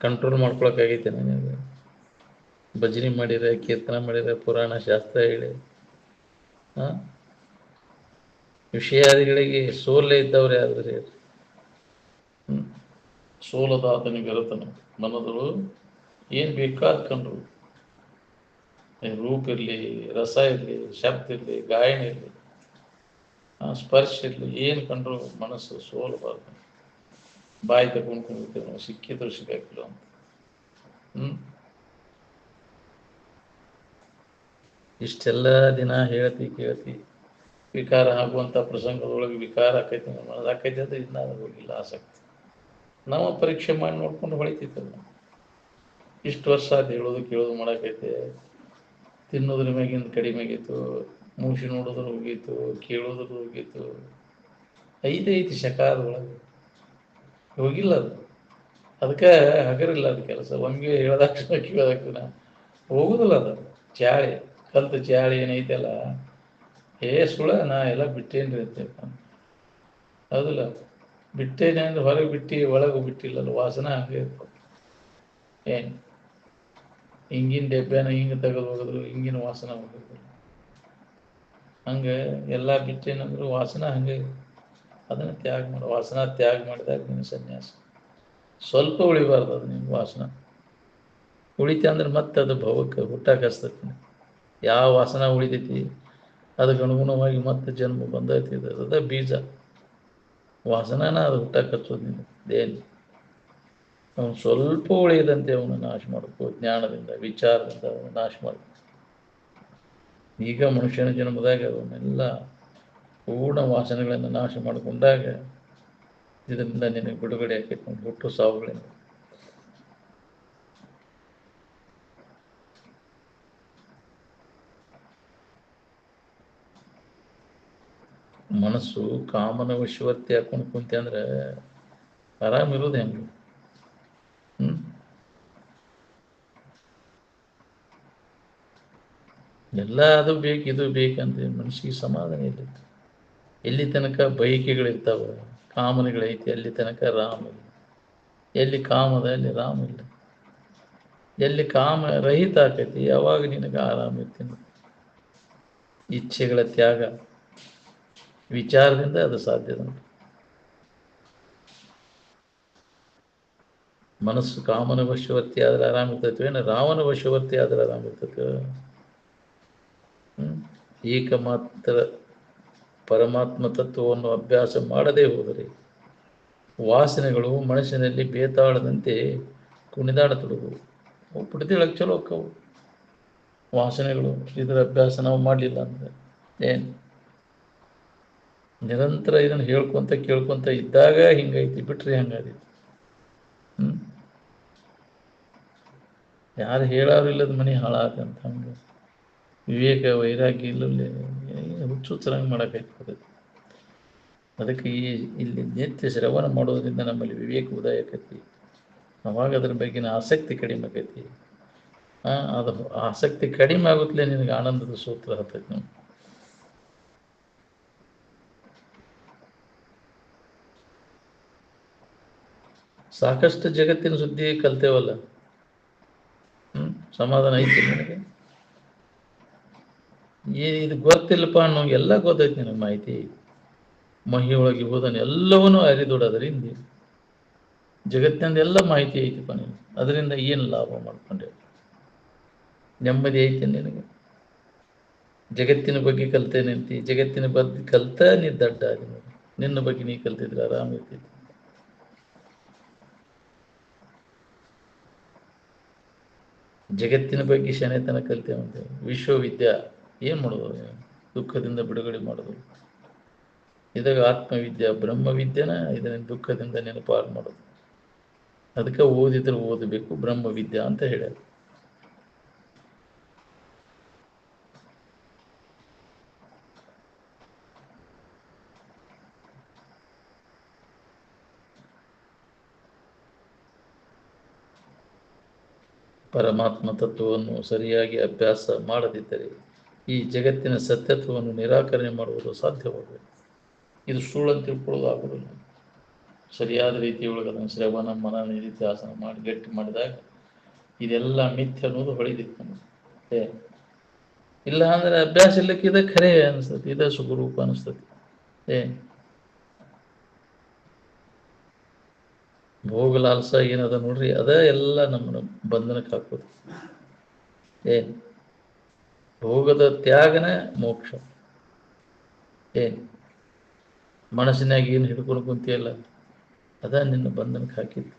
ಕಂಟ್ರೋಲ್ ಮಾಡ್ಕೊಳಕ್ಕಾಗೈತೆ ನನಗೆ? ಭಜನಿ ಮಾಡಿದ್ರೆ, ಕೀರ್ತನ ಮಾಡಿದ್ರೆ, ಪುರಾಣ ಶಾಸ್ತ್ರ ಹೇಳಿ ವಿಷಯಾದಿಗಳಿಗೆ ಸೋಲೇ ಇದ್ದವ್ರೆ ಆದ್ರೆ ಹೇಳ್ರಿ. ಸೋಲದಾತನಿಗೆ ಅರತನ ಮನದಳು ಏನು ಬೇಕಾದ ಕಂಡ್ರು, ರೂಪ ಇರಲಿ, ರಸ ಇರಲಿ, ಶಬ್ದ ಇರಲಿ, ಗಾಯನ ಇರಲಿ, ಸ್ಪರ್ಶ ಇರಲಿ, ಏನು ಕಂಡ್ರು ಮನಸ್ಸು ಸೋಲಬಾರ್ದು. ಬಾಯಿ ತಗೊಂಡ್ಕೊಂಡಿರ್ತೇವೆ ನಾವು, ಸಿಕ್ಕಿದ್ರು ಸಿಕ್ಕಾಕಿಲ್ಲ ಅಂತ. ಇಷ್ಟೆಲ್ಲ ದಿನ ಕೇಳ್ತಿ ವಿಕಾರ ಆಗುವಂಥ ಪ್ರಸಂಗದೊಳಗೆ ವಿಕಾರ ಆಕೈತಿ, ಮನಸ್ಸು ಆಕೈತಿ ಅದು ಇನ್ನ ಹೋಗಿಲ್ಲ ಆಸಕ್ತಿ. ನಾವು ಪರೀಕ್ಷೆ ಮಾಡಿ ನೋಡ್ಕೊಂಡು ಹೊಳಿತೈತಲ್ಲ. ಇಷ್ಟು ವರ್ಷ ಅದು ಹೇಳೋದು ಕೇಳೋದು ಮಾಡಾಕೈತೆ. ತಿನ್ನೋದ್ರ ಮ್ಯಾಗಿಂದ ಕಡಿಮೆ ಆಗೈತು, ಮೂಸಿ ನೋಡೋದ್ರ ಹೋಗೈತು, ಕೇಳೋದ್ರ ಹೋಗೈತು, ಐತಿ ಶಕಾರದೊಳಗೆ ಹೋಗಿಲ್ಲ ಅದು. ಅದಕ್ಕೆ ಹಗರಿಲ್ಲ ಅದು ಕೆಲಸ. ಒಮ್ಗೆ ಹೇಳದಾಕ್ಷಣ ಕೇಳೋದಾಕ್ಷಣ ಹೋಗುದಿಲ್ಲ ಅದು. ಚಾಳಿ ಕಲ್ತ ಚಾಳಿ ಏನೈತಲ್ಲ, ಸುಳ ನಾ ಎಲ್ಲ ಬಿಟ್ಟೇನ್ರಿ ಅಂತ. ಹೌದಿಲ್ಲ, ಬಿಟ್ಟೇನೆ ಅಂದ್ರೆ ಹೊರಗೆ ಬಿಟ್ಟು ಒಳಗೆ ಬಿಟ್ಟಿಲ್ಲಲ್ಲ, ವಾಸನ ಹಂಗೆ ಇರ್ತದೆ. ಹಿಂಗಿನ ಡೆಬ್ಬ್ಯಾನ ಹಿಂಗೆ ತೆಗೆದು ಹೋಗಿದ್ರು ಹಿಂಗಿನ ವಾಸನ ಹೋಗಿದ್ರು. ಹಂಗೆ ಎಲ್ಲ ಬಿಟ್ಟೇನಂದ್ರು ವಾಸನ ಹಂಗೆ ಅದನ್ನು ತ್ಯಾಗ ಮಾಡು. ವಾಸನ ತ್ಯಾಗ ಮಾಡಿದಾಗ ನಿನ್ನ ಸನ್ಯಾಸ. ಸ್ವಲ್ಪ ಉಳಿಬಾರ್ದು ಅದು ನಿನ್ನ ವಾಸನ. ಉಳಿತ ಅಂದ್ರೆ ಮತ್ತೆ ಅದು ಭವಕ್ಕೆ ಹುಟ್ಟಾಕಸ್ತೈತಿ. ಯಾವ ವಾಸನ ಉಳಿತೈತಿ ಅದಕ್ಕೆ ಅನುಗುಣವಾಗಿ ಮತ್ತೆ ಜನ್ಮ ಬಂದೈತಿ. ಅದ ಬೀಜ ವಾಸನನ ಅದು ಹುಟ್ಟಾಕಚ್ಚೋದು ನಿನ್ನ ದೇನಿ. ಅವನು ಸ್ವಲ್ಪ ಉಳಿಯದಂತೆ ಅವನು ನಾಶ ಮಾಡಬೇಕು. ಜ್ಞಾನದಿಂದ ವಿಚಾರದಿಂದ ಅವನು ನಾಶ ಮಾಡಬೇಕು. ಈಗ ಮನುಷ್ಯನ ಜನ್ಮದಾಗ ಅವನ್ನೆಲ್ಲ ಪೂರ್ಣ ವಾಸನೆಗಳನ್ನು ನಾಶ ಮಾಡಿಕೊಂಡಾಗ ಇದರಿಂದ ನಿನಗೆ ಬಿಡುಗಡೆ ಆಕೈತಿ. ಹುಟ್ಟು ಸಾವುಗಳಿಂದ ಮನಸ್ಸು ಕಾಮನ ವಶವರ್ತಿ ಹಾಕೊಂಡು ಕುಂತೆ ಅಂದ್ರೆ ಆರಾಮಿರೋದು ಹೆಂಗೆ? ಎಲ್ಲ ಅದು ಬೇಕು ಇದು ಬೇಕಂದ್ರೆ ಮನುಷ್ಯಗೆ ಸಮಾಧಾನ ಇಲ್ಲ. ಎಲ್ಲಿ ತನಕ ಬಯಕೆಗಳಿರ್ತಾವ, ಕಾಮನೆಗಳೈತಿ, ಅಲ್ಲಿ ತನಕ ರಾಮ ಇಲ್ಲ. ಎಲ್ಲಿ ಕಾಮದ ಅಲ್ಲಿ ರಾಮ ಇಲ್ಲ. ಎಲ್ಲಿ ಕಾಮ ರಹಿತ ಆಕೈತಿ ಯಾವಾಗ ನಿನಗೆ ಆರಾಮ ಇರ್ತೀನಿ. ಇಚ್ಛೆಗಳ ತ್ಯಾಗ ವಿಚಾರದಿಂದ ಅದು ಸಾಧ್ಯ. ಮನಸ್ಸು ಕಾಮನ ವಶವರ್ತಿ ಆದ್ರೆ ಆರಾಮ ಇರ್ತೈತಿ ಏನು ರಾವಣ ವಶವರ್ತಿ ಆದ್ರೆ ಆರಾಮ ಇರ್ತೈತಿ? ಏಕಮಾತ್ರ ಪರಮಾತ್ಮ ತತ್ವವನ್ನು ಅಭ್ಯಾಸ ಮಾಡದೇ ಹೋದರೆ ವಾಸನೆಗಳು ಮನಸ್ಸಿನಲ್ಲಿ ಬೇತಾಳದಂತೆ ಕುಣಿದಾಡತೊಡಗವು. ಪುಡಿತಿಳಕ್ಕೆ ಚಲೋ ಹೋಕ್ಕವು ವಾಸನೆಗಳು. ಇದರ ಅಭ್ಯಾಸ ನಾವು ಮಾಡಲಿಲ್ಲ ಅಂದ್ರೆ ಏನು? ನಿರಂತರ ಇದನ್ನು ಹೇಳ್ಕೊಂತ ಕೇಳ್ಕೊಂತ ಇದ್ದಾಗ ಹಿಂಗೈತಿ, ಬಿಟ್ರೆ ಹಂಗಾದೈತಿ. ಯಾರು ಹೇಳೋರು ಇಲ್ಲದ ಮನೆ ಹಾಳಾಗಂತ ಹಂಗೆ ವಿವೇಕ ವೈರಾಗ್ಯ ಇಲ್ಲಲ್ಲೇ ಹುಚ್ಚುಚ್ಚರಂಗೆ ಮಾಡೋಕ್ಕಾಗ್ತದೆ. ಅದಕ್ಕೆ ಇಲ್ಲಿ ನಿತ್ಯ ಶ್ರವಣ ಮಾಡೋದ್ರಿಂದ ನಮ್ಮಲ್ಲಿ ವಿವೇಕ ಉದಯ ಆಕೈತಿ. ಅವಾಗ ಅದ್ರ ಬಗ್ಗಿನ ಆಸಕ್ತಿ ಕಡಿಮೆ ಆಕೈತಿ. ಅದು ಆಸಕ್ತಿ ಕಡಿಮೆ ಆಗುತ್ತಲೇ ನಿನಗೆ ಆನಂದದ ಸೂತ್ರ ಹತ್ತೈತಿ. ನಾವು ಸಾಕಷ್ಟು ಜಗತ್ತಿನ ಸುದ್ದಿ ಕಲ್ತೇವಲ್ಲ, ಸಮಾಧಾನ ಐತಿ ನಿನಗೆ? ಇದು ಗೊತ್ತಿಲ್ಲಪ್ಪ ಅನ್ನೋ ಎಲ್ಲ ಗೊತ್ತೈತಿ ನಿನಗೆ. ಮಾಹಿತಿ ಮಹಿಯೊಳಗೆ ಹೋದನು ಎಲ್ಲವನ್ನೂ ಅರಿದೊಡೋದ್ರಿಂದ ಜಗತ್ತಿನಿಂದ ಎಲ್ಲ ಮಾಹಿತಿ ಐತಿಪ್ಪ ನೀನು. ಅದರಿಂದ ಏನು ಲಾಭ ಮಾಡ್ಕೊಂಡೆ? ನೆಮ್ಮದಿ ಐತಿ ನಿನಗೆ? ಜಗತ್ತಿನ ಬಗ್ಗೆ ಕಲ್ತೇನೆ ಅಂತಿ, ಜಗತ್ತಿನ ಬಗ್ಗೆ ಕಲ್ತ ನೀ ದಡ್ಡ ಆಗಿ. ನಿನ್ನ ಬಗ್ಗೆ ನೀ ಕಲ್ತಿದ್ರೆ ಆರಾಮ ಇರ್ತಿದ್ದೆ. ಜಗತ್ತಿನ ಬಗ್ಗೆ ಶನೆತನ ಕಲ್ತೇವಂತೆ. ವಿಶ್ವವಿದ್ಯಾ ಏನು ಮಾಡೋದು? ದುಃಖದಿಂದ ಬಿಡುಗಡೆ ಮಾಡೋದು. ಇದಾಗ ಆತ್ಮವಿದ್ಯಾ ಬ್ರಹ್ಮವಿದ್ಯೆನ ಇದನ್ನ ದುಃಖದಿಂದ ನೆನಪಾರು ಮಾಡೋದು. ಅದಕ್ಕೆ ಓದಿದ್ರೆ ಓದಬೇಕು ಬ್ರಹ್ಮವಿದ್ಯಾ ಅಂತ ಹೇಳ್ಯಾರ. ಪರಮಾತ್ಮ ತತ್ವವನ್ನು ಸರಿಯಾಗಿ ಅಭ್ಯಾಸ ಮಾಡದಿದ್ದರೆ ಈ ಜಗತ್ತಿನ ಸತ್ಯತ್ವವನ್ನು ನಿರಾಕರಣೆ ಮಾಡುವುದು ಸಾಧ್ಯವಾಗಬೇಕು. ಇದು ಸುಳ್ಳಂತ ತಿಳ್ಕೊಳ್ಳೋದು ಆಗೋದಿಲ್ಲ. ಸರಿಯಾದ ರೀತಿಯೊಳಗೆ ಅದನ್ನು ಶ್ರವಣ ಮನನ ನಿಧಿಧ್ಯಾಸನ ಮಾಡಿ ಗಟ್ಟಿ ಮಾಡಿದಾಗ ಇದೆಲ್ಲ ಮಿಥ್ಯ ಅನ್ನೋದು ಹೊಳಿದಿತ್ತು ನಮಗೆ. ಇಲ್ಲ ಅಂದ್ರೆ ಅಭ್ಯಾಸ ಇಲ್ಲಕ್ಕೆ ಇದ ಖರೆ ಅನಿಸ್ತತಿ, ಇದ ಸುಖರೂಪ ಅನಿಸ್ತತಿ. ಭೋಗಲಾಲ್ಸ ಏನದ ನೋಡ್ರಿ, ಅದ ಎಲ್ಲ ನಮ್ಮನ್ನು ಬಂಧನಕ್ಕೆ ಹಾಕೋದು. ಭೋಗದ ತ್ಯಾಗನ ಮೋಕ್ಷ. ಮನಸ್ಸಿನಾಗ ಏನು ಹಿಡ್ಕೊಂಡು ಕುಂತಿಯಲ್ಲ ಅದ ನಿನ್ನ ಬಂಧನಕ್ಕೆ ಹಾಕಿದ್ದು.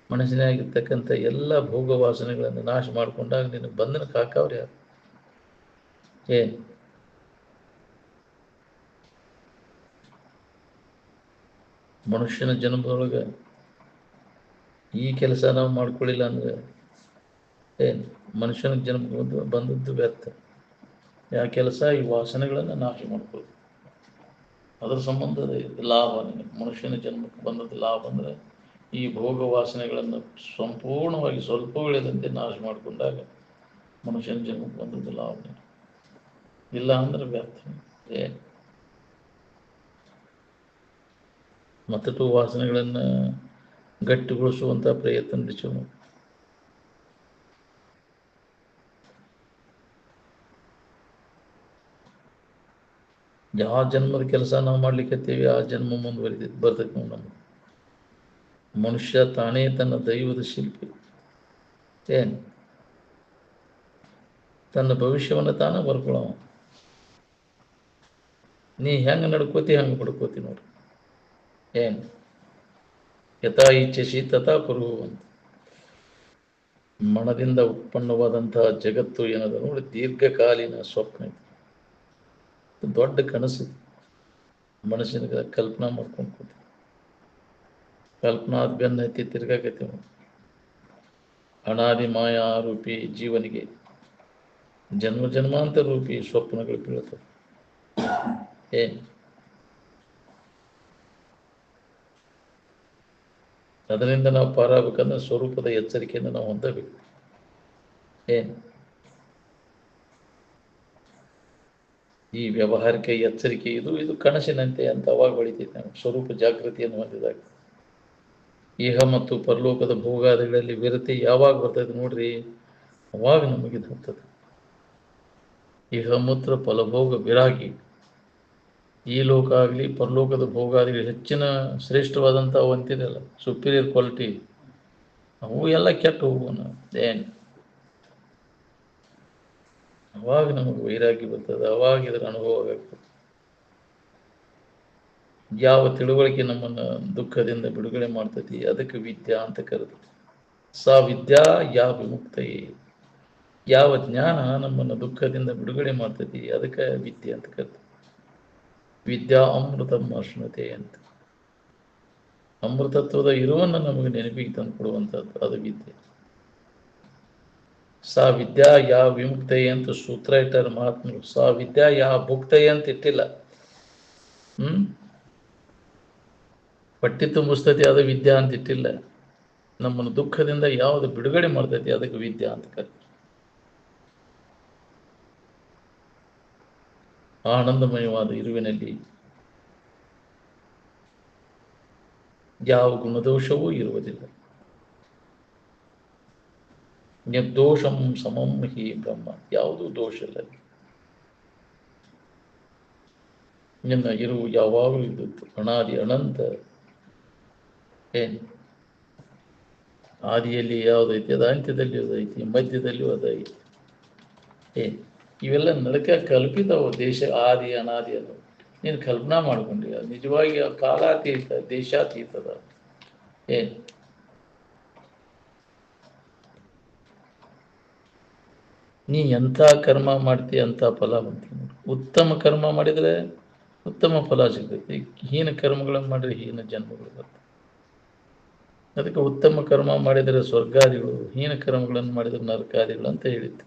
ಮನಸ್ಸಿನಾಗಿರ್ತಕ್ಕಂಥ ಎಲ್ಲ ಭೋಗ ವಾಸನೆಗಳನ್ನು ನಾಶ ಮಾಡಿಕೊಂಡಾಗ ನಿನ್ನ ಬಂಧನಕ್ಕೆ ಹಾಕವ್ರು ಯಾರು? ಮನುಷ್ಯನ ಜನ್ಮದೊಳಗೆ ಈ ಕೆಲಸ ನಾವು ಮಾಡ್ಕೊಳ್ಳಿಲ್ಲ ಅಂದ್ರೆ ಮನುಷ್ಯನ ಜನ್ಮ ಬಂದದ್ದು ವ್ಯರ್ಥ. ಯಾವ ಕೆಲಸ? ಈ ವಾಸನೆಗಳನ್ನು ನಾಶ ಮಾಡ್ಕೊಳ್ಳೋದು. ಅದರ ಸಂಬಂಧದ ಲಾಭ ಮನುಷ್ಯನ ಜನ್ಮಕ್ಕೆ ಬಂದದ್ದು ಲಾಭ ಅಂದ್ರೆ ಈ ಭೋಗ ವಾಸನೆಗಳನ್ನು ಸಂಪೂರ್ಣವಾಗಿ ಸ್ವಲ್ಪ ವೇಳೆದಂತೆ ನಾಶ ಮಾಡಿಕೊಂಡಾಗ ಮನುಷ್ಯನ ಜನ್ಮಕ್ಕೆ ಬಂದದ್ದು ಲಾಭ. ಇಲ್ಲ ಅಂದ್ರೆ ವ್ಯರ್ಥ. ಮತ್ತಷ್ಟು ವಾಸನೆಗಳನ್ನು ಗಟ್ಟಿಗೊಳಿಸುವಂಥ ಪ್ರಯತ್ನ ನಡೆಸೋಣ. ಯಾವ ಜನ್ಮದ ಕೆಲಸ ನಾವು ಮಾಡ್ಲಿಕ್ಕತ್ತೀವಿ ಆ ಜನ್ಮ ಬರ್ತೈತಿ ನಾವು. ನಮ್ಗೆ ಮನುಷ್ಯ ತಾನೇ ತನ್ನ ದೈವದ ಶಿಲ್ಪಿ. ತನ್ನ ಭವಿಷ್ಯವನ್ನು ತಾನೇ ಬರ್ಕೊಳ್ಳೋ. ನೀ ಹೆಂಗೆ ನಡ್ಕೋತಿ ಹಂಗೆ ಪಡ್ಕೋತಿ ನೋಡ್ರಿ. ಯಥಾ ಇಚ್ಛಿಸಿ ತಥಾ ಕುರು ಅಂತ. ಮನದಿಂದ ಉತ್ಪನ್ನವಾದಂತಹ ಜಗತ್ತು ಏನದ ನೋಡಿ, ದೀರ್ಘಕಾಲೀನ ಸ್ವಪ್ನ ಇದೆ. ದೊಡ್ಡ ಕನಸು. ಮನಸ್ಸಿನ ಕಲ್ಪನಾ ಮಾಡ್ಕೊಂಡು ಕೂತಿ ಕಲ್ಪನಾ ಬೆನ್ನ ಹತ್ತಿ ತಿರ್ಗಾಕತ್ತೀವಿ. ಅನಾದಿ ಮಾಯಾ ರೂಪಿ ಜೀವನಿಗೆ ಜನ್ಮ ಜನ್ಮಾಂತರ ರೂಪಿ ಸ್ವಪ್ನಗಳು ಬೀಳ್ತವೆ. ಅದರಿಂದ ನಾವು ಪಾರಾಗಬೇಕಂದ್ರೆ ಸ್ವರೂಪದ ಎಚ್ಚರಿಕೆಯನ್ನು ನಾವು ಹೊಂದಬೇಕು. ಏನು ಈ ವ್ಯವಹಾರಿಕ ಎಚ್ಚರಿಕೆ ಇದು ಕನಸಿನಂತೆ ಅಂತ ಅವಾಗ ಹೊಳಿತೈತೆ ನಾವು ಸ್ವರೂಪ ಜಾಗೃತಿಯನ್ನು ಹೊಂದಿದಾಗ. ಇಹ ಮತ್ತು ಪರಲೋಕದ ಭೋಗಾದಿಗಳಲ್ಲಿ ವಿರತಿ ಯಾವಾಗ ಬರ್ತದೆ ನೋಡ್ರಿ, ಅವಾಗ ನಮಗಿದು ಹತ್ತದ. ಇಹ ಮೂತ್ರ ಫಲಭೋಗ ವಿರಾಗಿ, ಈ ಲೋಕ ಆಗಲಿ ಪರಲೋಕದ ಭೋಗಾದಿಗಳು ಹೆಚ್ಚಿನ ಶ್ರೇಷ್ಠವಾದಂಥ ಅಂತಿದೆಯಲ್ಲ, ಸುಪೀರಿಯರ್ ಕ್ವಾಲಿಟಿ, ಅವು ಎಲ್ಲ ಕೆಟ್ಟು ಹೋಗೋಣ. ಏನು ಅವಾಗ ನಮಗೆ ವೈರಾಗ್ಯ ಬರ್ತದೆ, ಅವಾಗ ಇದರ ಅನುಭವ ಆಗ್ತದೆ. ಯಾವ ತಿಳುವಳಿಕೆ ನಮ್ಮನ್ನು ದುಃಖದಿಂದ ಬಿಡುಗಡೆ ಮಾಡ್ತೈತಿ ಅದಕ್ಕೆ ವಿದ್ಯಾ ಅಂತ ಕರೆದು. ಸಾ ವಿದ್ಯಾ ಯಾ ವಿಮುಕ್ತಯೇ, ಯಾವ ಜ್ಞಾನ ನಮ್ಮನ್ನು ದುಃಖದಿಂದ ಬಿಡುಗಡೆ ಮಾಡ್ತೈತಿ ಅದಕ್ಕೆ ವಿದ್ಯೆ ಅಂತ ಕರೆದು. ವಿದ್ಯಾ ಅಮೃತಂ ಅಶ್ನುತೆ ಅಂತ, ಅಮೃತತ್ವದ ಇರುವನ್ನು ನಮಗೆ ನೆನಪಿಗೆ ತಂದು ಕೊಡುವಂಥದ್ದು ಅದು ವಿದ್ಯೆ. ಸಾ ವಿದ್ಯಾ ಯಾ ವಿಮುಕ್ತಯೇ ಅಂತ ಸೂತ್ರ ಇಟ್ಟಾರ ಮಹಾತ್ಮರು. ಸಾ ವಿದ್ಯಾ ಯಾ ಭುಕ್ತಯೇ ಅಂತ ಇಟ್ಟಿಲ್ಲ. ಪಟ್ಟಿ ತುಂಬಿಸ್ತೈತಿ ಅದು ವಿದ್ಯಾ ಅಂತ ಇಟ್ಟಿಲ್ಲ. ನಮ್ಮನ್ನು ದುಃಖದಿಂದ ಯಾವುದು ಬಿಡುಗಡೆ ಮಾಡ್ತೈತಿ ಅದಕ್ಕೆ ವಿದ್ಯಾ ಅಂತ ಕರೆ. ಆನಂದಮಯವಾದ ಇರುವಿನಲ್ಲಿ ಯಾವ ಗುಣದೋಷವೂ ಇರುವುದಿಲ್ಲ. ನಿರ್ದೋಷಂ ಸಮಂ ಹಿ ಬ್ರಹ್ಮ, ಯಾವುದೂ ದೋಷ ಇಲ್ಲ. ನಿನ್ನ ಇರು ಯಾವಾಗಲೂ ಇದ್ದದ್ದು ಅನಾದಿ ಅನಂತ. ಏನು ಆದಿಯಲ್ಲಿ ಯಾವುದೈತಿ ಅದು ಅಂತ್ಯದಲ್ಲಿ ಅದೈತಿ, ಮಧ್ಯದಲ್ಲಿಯೂ ಅದೈತಿ. ಏನು ಇವೆಲ್ಲ ನಡಕ ಕಲ್ಪಿತವು. ದೇಶ ಆದಿ ಅನಾದಿ ಅದು ನೀನು ಕಲ್ಪನಾ ಮಾಡ್ಕೊಂಡಿ, ಅದು ನಿಜವಾಗಿ ಕಾಲಾತೀತ ದೇಶಾತೀತದ. ಏನು ನೀ ಎಂಥ ಕರ್ಮ ಮಾಡ್ತೀಯ ಅಂಥ ಫಲ ಮಾಡ್ತೀನಿ. ಉತ್ತಮ ಕರ್ಮ ಮಾಡಿದರೆ ಉತ್ತಮ ಫಲ ಸಿಗ್ತೈತಿ, ಹೀನ ಕರ್ಮಗಳನ್ನು ಮಾಡಿದರೆ ಹೀನ ಜನ್ಮಗಳು ಬರ್ತವೆ. ಅದಕ್ಕೆ ಉತ್ತಮ ಕರ್ಮ ಮಾಡಿದರೆ ಸ್ವರ್ಗಾದಿಗಳು, ಹೀನ ಕರ್ಮಗಳನ್ನು ಮಾಡಿದರೆ ನರಕಾದಿಗಳು ಅಂತ ಹೇಳಿತ್ತು.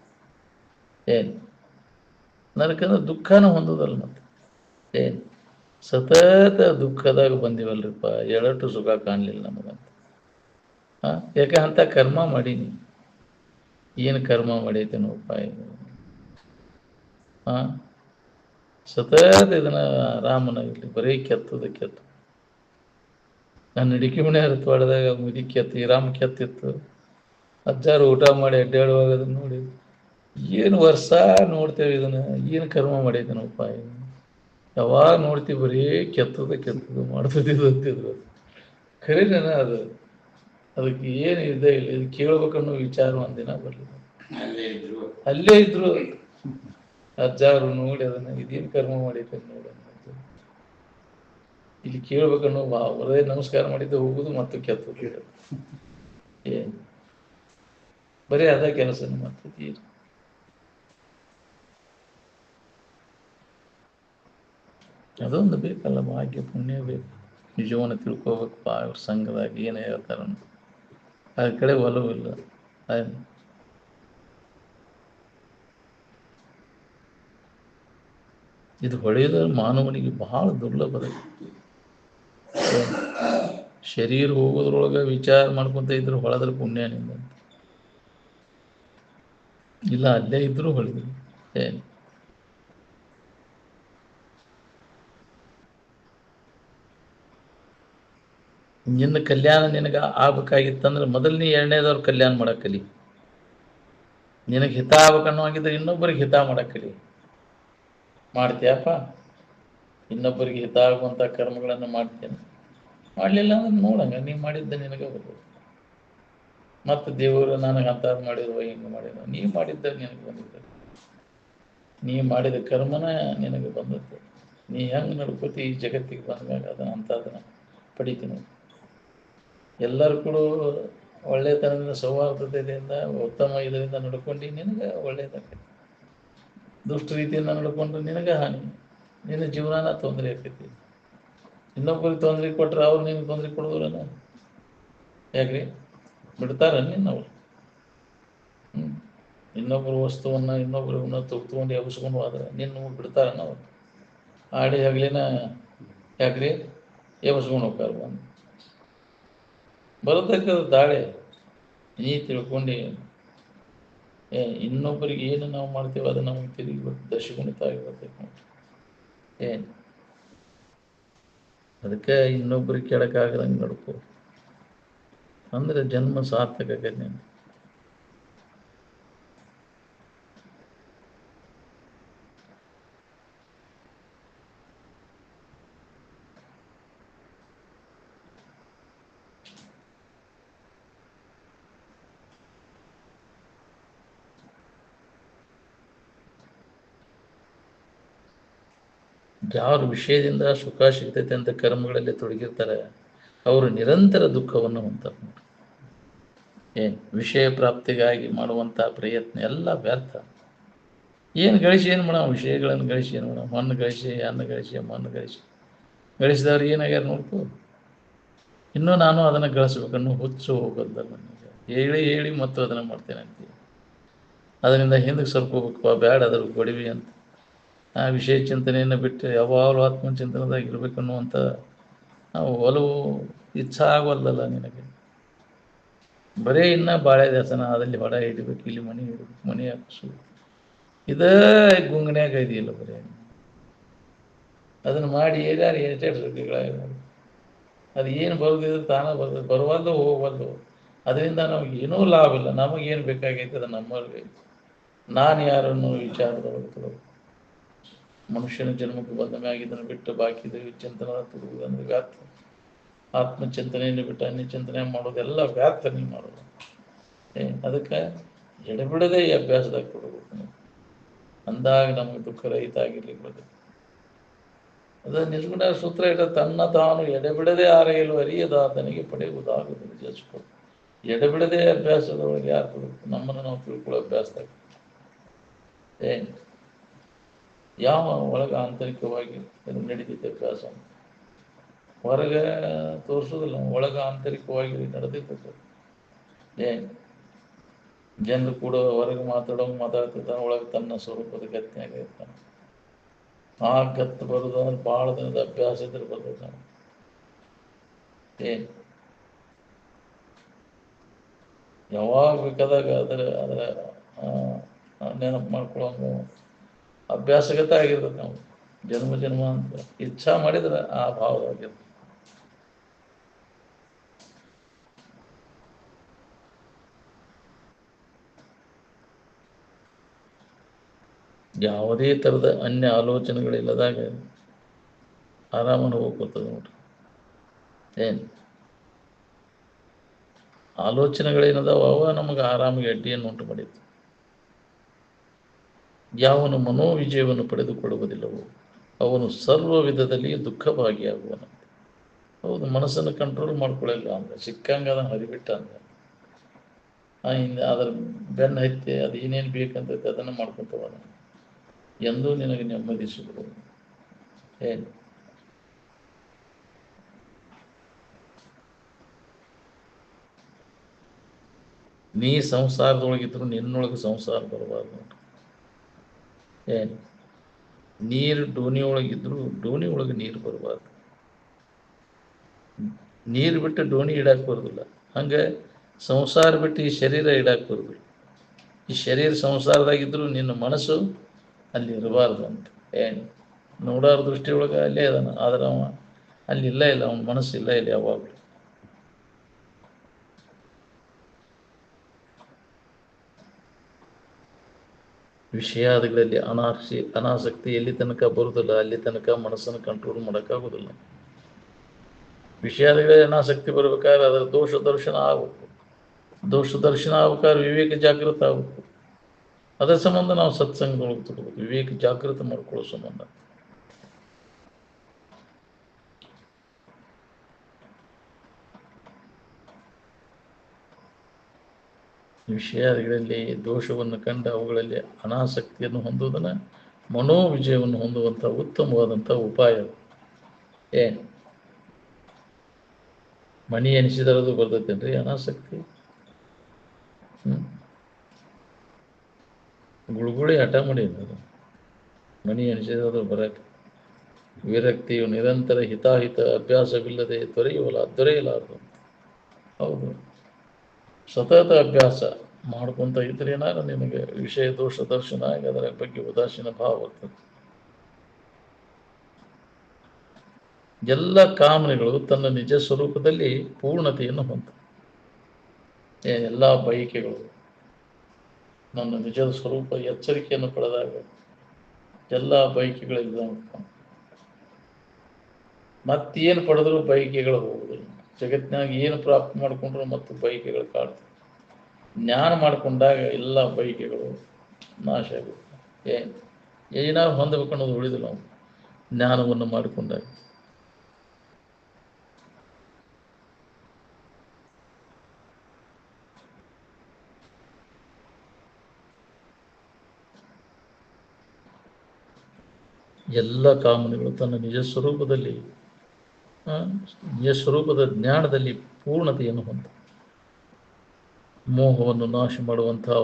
ಏನು ನರಕಂದ್ರೆ ದುಃಖನ ಹೊಂದೋದಲ್ಲ. ಮತ್ತೆ ಏನು ಸತತ ದುಃಖದಾಗ ಬಂದಿವಲ್ರಿಪ್ಪ, ಎಳಟು ಸುಖ ಕಾಣಲಿಲ್ಲ ನಮಗಂತ. ಯಾಕೆ ಅಂತ ಕರ್ಮ ಮಾಡೀನಿ. ಏನು ಕರ್ಮ ಮಾಡೈತೆ ನೋಡಪ್ಪ ಇದು. ಸತತ ಇದನ್ನ ರಾಮನಾಗಿರ್ಲಿ ಬರೀ ಕೆತ್ತದ ಕೆತ್ತು. ನಾನು ಅಡಿಕೆ ಮನೆ ಹರಿತವಾಡಿದಾಗ ಮುದಿ ಕೆತ್ತಿ ರಾಮ ಕೆತ್ತಿತ್ತು. ಅಜ್ಜಾರು ಊಟ ಮಾಡಿ ಅಡ್ಡಾಡುವಾಗ ಅದನ್ನ ನೋಡಿ ಏನು ವರ್ಷ ನೋಡ್ತೇವೆ ಇದನ್ನ, ಏನು ಕರ್ಮ ಮಾಡೈತೆ ನೋಡಪ್ಪ ಇದು. ಯಾವಾಗ ನೋಡ್ತೀವಿ ಬರೀ ಕೆತ್ತದ ಮಾಡ್ತಿದ್ದು ಅಂತಿದ್ರು. ಖರೀನ ಅದು, ಅದಕ್ಕೆ ಏನು ಇದೆ ಇಲ್ಲ, ಇದು ಕೇಳ್ಬೇಕನ್ನೋ ವಿಚಾರ ಒಂದಿನ ಬರಲಿಲ್ಲ. ಅಲ್ಲೇ ಇದ್ರು ಅಜ್ಜಾರು ನೋಡಿ ಅದನ್ನ, ಇದೇನು ಕರ್ಮ ಮಾಡೈತೆ ನೋಡ. ಇಲ್ಲಿ ಕೇಳ್ಬೇಕನ್ನೋ ಅವರೇ ನಮಸ್ಕಾರ ಮಾಡಿದ್ದು ಹೋಗುದು ಮತ್ತು ಕೆತ್ತದ. ಏನು ಬರೀ ಅದ ಕೆಲಸ ಮಾಡ್ತೈತಿ. ಅದೊಂದು ಬೇಕಲ್ಲ, ಭಾಗ್ಯ ಪುಣ್ಯ ಬೇಕು. ನಿಜವನ್ನ ತಿಳ್ಕೋಬೇಕಪ್ಪ. ಅವ್ರ ಸಂಘದಾಗ ಏನು ಹೇಳ್ತಾರ ಅದ್ರ ಕಡೆ ಒಲವಿಲ್ಲ. ಇದು ಹೊಳೆಯೋದ್ರ ಮಾನವನಿಗೆ ಬಹಳ ದುರ್ಲಭದ. ಶರೀರ ಹೋಗೋದ್ರೊಳಗೆ ವಿಚಾರ ಮಾಡ್ಕೊಂತ ಇದ್ರು ಹೊಳೆದ್ರೆ ಪುಣ್ಯ ನಿಂದ. ಇಲ್ಲ ಅಲ್ಲೇ ಇದ್ರು ಹೊಳಿದ್ರು. ಏನು ನಿನ್ನ ಕಲ್ಯಾಣ ನಿನಗೆ ಆಗ್ಬೇಕಾಗಿತ್ತಂದ್ರೆ ಮೊದಲನೇ ಎರಡನೇದವ್ರ ಕಲ್ಯಾಣ ಮಾಡಕ್ ಕಲಿ. ನಿನಗೆ ಹಿತ ಆಗ್ಬೇಕನ್ನೋಂಗಿದ್ರೆ ಇನ್ನೊಬ್ಬರಿಗೆ ಹಿತ ಮಾಡಕ್ ಕಲಿ. ಮಾಡ್ತೀಯಪ್ಪ, ಇನ್ನೊಬ್ಬರಿಗೆ ಹಿತ ಆಗುವಂಥ ಕರ್ಮಗಳನ್ನು ಮಾಡ್ತೇನೆ. ಮಾಡಲಿಲ್ಲ ಅಂದ್ರೆ ನೋಡಂಗ ನೀ ಮಾಡಿದ್ದ ನಿನಗೆ ಬರ್ಬೋದು. ಮತ್ತು ದೇವರು ನನಗೆ ಅಂಥದ್ದು ಮಾಡಿರುವ ಹಿಂಗೆ ಮಾಡಿರುವ, ನೀ ಮಾಡಿದ್ದ ನಿನಗೆ ಬಂದಿದ್ದ, ನೀ ಮಾಡಿದ ಕರ್ಮನ ನಿನಗೆ ಬಂದದ್ದು. ನೀ ಹೆಂಗೆ ನಡ್ಕೋತಿ ಈ ಜಗತ್ತಿಗೆ ಬಂದಾಗ ಅದನ್ನ ಅಂಥದನ್ನ ಪಡಿತೀನಿ. ಎಲ್ಲರೂ ಕೂಡ ಒಳ್ಳೆತನದಿಂದ ಸೌಹಾರ್ದತೆಯಿಂದ ಉತ್ತಮ ಇದರಿಂದ ನಡ್ಕೊಂಡು ನಿನಗೆ ಒಳ್ಳೆಯದಾಗೈತಿ. ದುಷ್ಟ ರೀತಿಯಿಂದ ನಡ್ಕೊಂಡ್ರೆ ನಿನಗೆ ಹಾನಿ, ನಿನ್ನ ಜೀವನ ತೊಂದರೆ ಆಕೈತಿ. ಇನ್ನೊಬ್ಬರಿಗೆ ತೊಂದರೆ ಕೊಟ್ರೆ ಅವ್ರು ನಿನಗೆ ತೊಂದರೆ ಕೊಡೋದಿಲ್ಲ. ಯಾಕ್ರಿ ಬಿಡ್ತಾರ ನಿನ್ನವ್ರು? ಇನ್ನೊಬ್ಬರ ವಸ್ತುವನ್ನ ಇನ್ನೊಬ್ಬರನ್ನ ತೊಗೊಂಡು ಎಬ್ಸ್ಕೊಂಡು ಹೋದ್ರೆ ನಿನ್ನ ಬಿಡ್ತಾರ ನಾವು? ಆಡಿ ಹಗಲಿನ ಯಾಕ್ರಿ ಎಬ್ಸ್ಕೊಂಡು ಹೋಗ್ತಾರ. ಬರತಕ್ಕದ ದಾಳೆ. ನೀ ತಿಳ್ಕೊಂಡು ಇನ್ನೊಬ್ಬರಿಗೆ ಏನು ನಾವು ಮಾಡ್ತೇವೆ ಅದು ನಮಗೆ ತಿರುಗಿ ದಶಗುಣಿತ ಆಗಿರ್ತೈತೆ ನೋಡಿ. ಏನು ಅದಕ್ಕೆ ಇನ್ನೊಬ್ರಿಗೆ ಕೆಡಕಾಗದಂಗೆ ನಡ್ಕೋ ಅಂದ್ರೆ ಜನ್ಮ ಸಾರ್ಥಕ ಆಗೈತೆ. ಯಾರು ವಿಷಯದಿಂದ ಸುಖ ಸಿಗ್ತೈತೆ ಅಂತ ಕರ್ಮಗಳಲ್ಲಿ ತೊಡಗಿರ್ತಾರೆ ಅವರು ನಿರಂತರ ದುಃಖವನ್ನು ಹೊಂದ್ತಾರೆ. ಏನು ವಿಷಯ ಪ್ರಾಪ್ತಿಗಾಗಿ ಮಾಡುವಂಥ ಪ್ರಯತ್ನ ಎಲ್ಲ ವ್ಯರ್ಥ. ಏನು ಗಳಿಸಿ ಏನು ಮಾಡೋಣ, ವಿಷಯಗಳನ್ನು ಗಳಿಸಿ ಏನು ಮಾಡೋಣ, ಮಣ್ಣು ಗಳಿಸಿ ಅನ್ನ ಗಳಿಸಿ ಮಣ್ಣು ಗಳಿಸಿದವ್ರು ಏನಾಗ್ಯಾರ ನೋಡ್ಕೋ. ಇನ್ನೂ ನಾನು ಅದನ್ನು ಗಳಿಸ್ಬೇಕನ್ನೋ ಹುಚ್ಚು ಹೋಗೋದಲ್ಲ ನನಗೆ. ಹೇಳಿ ಮತ್ತು ಅದನ್ನು ಮಾಡ್ತೇನೆ ಅಂತೀವಿ. ಅದರಿಂದ ಹಿಂದಕ್ಕೆ ಸರ್ಕೋಬೇಕು, ಬ್ಯಾಡ ಅದ್ರ ಗೊಡಿವಿ ಅಂತ. ಆ ವಿಷಯ ಚಿಂತನೆಯನ್ನು ಬಿಟ್ಟು ಯಾವಾಗಲೂ ಆತ್ಮಚಿಂತನದಾಗ ಇರಬೇಕನ್ನುವಂಥ ನಾವು ಒಲವು ಇಚ್ಛಾ ಆಗೋಲ್ಲಲ್ಲ ನಿನಗೆ. ಬರೀ ಇನ್ನ ಬಾಳೆ ದಾಸನ ಅದಲ್ಲಿ ಹೊಡ ಹಿಡಿಬೇಕು, ಇಲ್ಲಿ ಮನೆ ಹಿಡಿಬೇಕು, ಮನೆ ಹಾಕಿಸು, ಇದೇ ಗುಂಗನ್ಯಾಗ ಇದೆಯಲ್ಲ ಬರೀ. ಅದನ್ನು ಮಾಡಿ ಏನಾರು ಅದು ಏನು ಬರೋದಿದ್ರೆ ತಾನ ಬರ್ತದೆ, ಬರುವಲ್ದು ಹೋಗವಲ್ದು. ಅದರಿಂದ ನಮಗೆ ಏನೂ ಲಾಭ ಇಲ್ಲ. ನಮಗೇನು ಬೇಕಾಗೈತೆ ಅದು ನಮ್ಮಲ್ಲಿ. ನಾನು ಯಾರನ್ನು ವಿಚಾರದೊಳಗೆ ಮನುಷ್ಯನ ಜನ್ಮಕ್ಕೆ ಬಂದ ಮ್ಯಾಗ ಇದನ್ನು ಬಿಟ್ಟು ಬಾಕಿದ ಚಿಂತನ ತುಡುವುದಂದ್ರೆ ವ್ಯಾರ್ಥ. ಆತ್ಮಚಿಂತನೆಯನ್ನು ಬಿಟ್ಟು ಅನ್ಯ ಚಿಂತನೆ ಮಾಡೋದೆಲ್ಲ ವ್ಯಾರ್ಥ. ನೀವು ಮಾಡೋದು ಅದಕ್ಕೆ ಎಡೆಬಿಡದೆ ಈ ಅಭ್ಯಾಸದಾಗ ಕೊಡಬೇಕು. ಅಂದಾಗ ನಮಗೆ ದುಃಖ ರಹಿತ ಆಗಿರ್ಲಿಕ್ಕೆ ಬರ್ತದೆ. ಅದ ನಿರ್ಗುಣ ಸೂತ್ರ ಇಟ್ಟ ತನ್ನ ತಾನು ಎಡೆಬಿಡದೆ ಆರೆಯಲು ಅರಿಯದಾತನಿಗೆ ಪಡೆಯುವುದಾಗುವುದು ನಿಜಸ್ಕೊ. ಎಡೆಬಿಡದೆ ಅಭ್ಯಾಸದೊಳಗೆ ಯಾರು ಕೊಡಬೇಕು? ನಮ್ಮನ್ನು ನಾವು ತಿಳ್ಕೊಳ್ಳೋ ಅಭ್ಯಾಸದಾಗ ಯಾವ ಒಳಗೆ ಆಂತರಿಕವಾಗಿ ನಡೀತೈತೆ ಅಭ್ಯಾಸ. ಹೊರಗೆ ತೋರಿಸೋದಿಲ್ಲ, ಒಳಗೆ ಆಂತರಿಕವಾಗಿ ನಡೆದಿರ್ತದೆ. ಜನರು ಕೂಡ ಹೊರಗೆ ಮಾತಾಡ್ತಿರ್ತಾನೆ, ಒಳಗೆ ತನ್ನ ಸ್ವರೂಪದ ಗತಿಯಾಗ ಇರ್ತಾನೆ. ಆ ಗತ್ತು ಬರೋದು ಅಂದ್ರೆ ಭಾಳ ದಿನದ ಅಭ್ಯಾಸ ಇದ್ರೆ ಬರ್ತದೆ. ನಾವು ಯಾವಾಗ ಬೇಕಾದಾಗ ಅದರ ನೆನಪು ಮಾಡ್ಕೊಳ್ಳೋ ಅಭ್ಯಾಸಗತ ಆಗಿರ್ತದೆ. ನಾವು ಜನ್ಮ ಅಂತ ಇಚ್ಛಾ ಮಾಡಿದ್ರೆ ಆ ಭಾವವಾಗಿರ್ತದೆ. ಯಾವುದೇ ಥರದ ಅನ್ಯ ಆಲೋಚನೆಗಳಿಲ್ಲದಾಗ ಆರಾಮನ್ನು ಹೋಗ್ಕೊತದೆ ನೋಡ್ರಿ. ಆಲೋಚನೆಗಳೇನದಾವ ಅವ ನಮಗೆ ಆರಾಮಿಗೆ ಅಡ್ಡಿಯನ್ನು ಉಂಟು ಮಾಡಿತ್ತು. ಯಾವನು ಮನೋವಿಜಯವನ್ನು ಪಡೆದುಕೊಳ್ಳುವುದಿಲ್ಲವೋ ಅವನು ಸರ್ವ ವಿಧದಲ್ಲಿ ದುಃಖ ಭಾಗಿಯಾಗುವನಂತೆ. ಹೌದು, ಮನಸ್ಸನ್ನು ಕಂಟ್ರೋಲ್ ಮಾಡ್ಕೊಳ್ಳಿಲ್ಲ ಅಂದ್ರೆ ಸಿಕ್ಕಂಗೆ ಅದನ್ನು ಹರಿಬಿಟ್ಟ ಅಂದ್ರೆ ಅದರ ಬೆನ್ನು ಹತ್ತಿ ಅದು ಏನೇನು ಬೇಕಂತೈತೆ ಅದನ್ನು ಮಾಡ್ಕೊತವ. ಎಂದೂ ನಿನಗೆ ನೆಮ್ಮದಿ ಸಿಗುವುದು ನೀ ಸಂಸಾರದೊಳಗಿದ್ರು ನಿನ್ನೊಳಗೆ ಸಂಸಾರ ಬರಬಾರ್ದು. ನೀರು ಡೋಣಿ ಒಳಗಿದ್ರು ಡೋಣಿ ಒಳಗೆ ನೀರು ಬರಬಾರ್ದು. ನೀರು ಬಿಟ್ಟು ಡೋಣಿ ಇಡಕ್ಕೆ ಬರೋದಿಲ್ಲ. ಹಂಗೆ ಸಂಸಾರ ಬಿಟ್ಟು ಈ ಶರೀರ ಇಡಕ್ಕೆ ಬರೋದಿಲ್ಲ. ಈ ಶರೀರ ಸಂಸಾರದಾಗಿದ್ರು ನಿನ್ನ ಮನಸ್ಸು ಅಲ್ಲಿ ಇರಬಾರ್ದು ಅಂತ. ನೋಡೋರ ದೃಷ್ಟಿಯೊಳಗೆ ಅಲ್ಲೇ ಅದನ್ನು, ಆದ್ರೆ ಅವ ಅಲ್ಲಿ ಇಲ್ಲ ಅವನ ಮನಸ್ಸು ಇಲ್ಲ ಯಾವಾಗಲೂ. ವಿಷಯಾದಿಗಳಲ್ಲಿ ಅನಾಸಕ್ತಿ ಎಲ್ಲಿ ತನಕ ಬರುವುದಿಲ್ಲ ಅಲ್ಲಿ ತನಕ ಮನಸ್ಸನ್ನು ಕಂಟ್ರೋಲ್ ಮಾಡೋಕ್ಕಾಗೋದಿಲ್ಲ. ವಿಷಯಾದಿಗಳಲ್ಲಿ ಅನಾಸಕ್ತಿ ಬರ್ಬೇಕಾದ್ರೆ ಅದರ ದೋಷ ದರ್ಶನ ಆಗಬೇಕು. ದೋಷ ದರ್ಶನ ಆಗ್ಬೇಕಾದ್ರೆ ವಿವೇಕ ಜಾಗೃತ ಆಗಬೇಕು. ಅದರ ಸಂಬಂಧ ನಾವು ಸತ್ಸಂಗದೊಳಗೆ ತಗೋಬೇಕು, ವಿವೇಕ ಜಾಗೃತ ಮಾಡ್ಕೊಳ್ಳೋ ಸಂಬಂಧ. ವಿಷಯಾದಿಗಳಲ್ಲಿ ದೋಷವನ್ನು ಕಂಡು ಅವುಗಳಲ್ಲಿ ಅನಾಸಕ್ತಿಯನ್ನು ಹೊಂದುವುದನ್ನು ಮನೋವಿಜಯವನ್ನು ಹೊಂದುವಂಥ ಉತ್ತಮವಾದಂಥ ಉಪಾಯ. ಮಣಿ ಎನಿಸಿದರದು ಬರ್ತೈತೇನ್ರಿ ಅನಾಸಕ್ತಿ? ಗುಳುಗುಳಿ ಹಠ ಮಾಡಿ ಮಣಿ ಎನಿಸಿದರದು ಬರಕ್ಕೆ. ವಿರಕ್ತಿಯು ನಿರಂತರ ಹಿತಾಹಿತ ಅಭ್ಯಾಸವಿಲ್ಲದೆ ದೊರೆಯಲಾರದು. ಹೌದು, ಸತತ ಅಭ್ಯಾಸ ಮಾಡ್ಕೊಂತ ಇದ್ರೆ ಏನಾರ ನಿನಗೆ ವಿಷಯ ದೋಷ ದರ್ಶನ ಆಗಿ ಅದರ ಬಗ್ಗೆ ಉದಾಸೀನ ಭಾವ ಬರ್ತದೆ. ಎಲ್ಲ ಕಾಮನೆಗಳು ತನ್ನ ನಿಜ ಸ್ವರೂಪದಲ್ಲಿ ಪೂರ್ಣತೆಯನ್ನು ಹೊಂದ. ಎಲ್ಲ ಬಯಕೆಗಳು ನನ್ನ ನಿಜದ ಸ್ವರೂಪ ಎಚ್ಚರಿಕೆಯನ್ನು ಪಡೆದಾಗ ಎಲ್ಲ ಬಯಕೆಗಳಿಲ್ಲ. ಮತ್ತೇನು ಪಡೆದ್ರು ಬಯಕೆಗಳು ಹೋಗುದಿಲ್ಲ. ಜಗತ್ತಿನಾಗ ಏನು ಪ್ರಾಪ್ತಿ ಮಾಡಿಕೊಂಡ್ರು ಮತ್ತು ಬಯಕೆಗಳು ಕಾಡ್ತವೆ. ಜ್ಞಾನ ಮಾಡಿಕೊಂಡಾಗ ಎಲ್ಲ ಬಯಕೆಗಳು ನಾಶ ಆಗುತ್ತೆ. ಏನಾದ್ರು ಹೊಂದಬೇಕು ಅನ್ನೋದು ಉಳಿದಿಲ್ಲ ನಾವು ಜ್ಞಾನವನ್ನು ಮಾಡಿಕೊಂಡಾಗ. ಎಲ್ಲ ಕಾಮನೆಗಳು ತನ್ನ ನಿಜ ಸ್ವರೂಪದಲ್ಲಿ ನಿಜ ಸ್ವರೂಪದ ಜ್ಞಾನದಲ್ಲಿ ಪೂರ್ಣತೆಯನ್ನು ಹೊಂದ. ಮೋಹವನ್ನು ನಾಶ ಮಾಡುವಂತಹ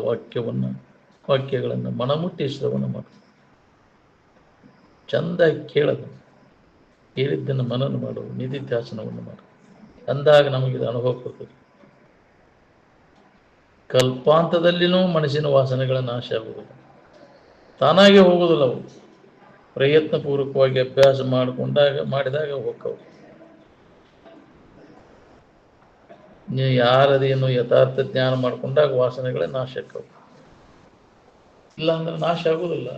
ವಾಕ್ಯಗಳನ್ನು ಮನಮುಟ್ಟಿ ಶ್ರವಣ ಮಾಡು. ಚಂದಾಗಿ ಕೇಳದು, ಕೇಳಿದ್ದನ್ನು ಮನನ ಮಾಡು, ನಿಧಿಧ್ಯಾಸನವನ್ನು ಮಾಡು. ಅಂದಾಗ ನಮಗಿದು ಅನುಭವ ಕೊಡ್ತದೆ. ಕಲ್ಪಾಂತದಲ್ಲಿನೂ ಮನಸ್ಸಿನ ವಾಸನೆಗಳ ನಾಶ ಆಗುವುದಿಲ್ಲ, ತಾನಾಗೆ ಹೋಗುವುದಿಲ್ಲ. ಅವು ಪ್ರಯತ್ನಪೂರ್ವಕವಾಗಿ ಅಭ್ಯಾಸ ಮಾಡಿದಾಗ ಹೋಗ್ತವು. ನೀವು ಯಾರದೇನು ಯಥಾರ್ಥ ಜ್ಞಾನ ಮಾಡಿಕೊಂಡಾಗ ವಾಸನೆಗಳೇ ನಾಶ ಆಕ್ಕವು. ಇಲ್ಲ ಅಂದ್ರೆ ನಾಶ ಆಗುವುದಿಲ್ಲ.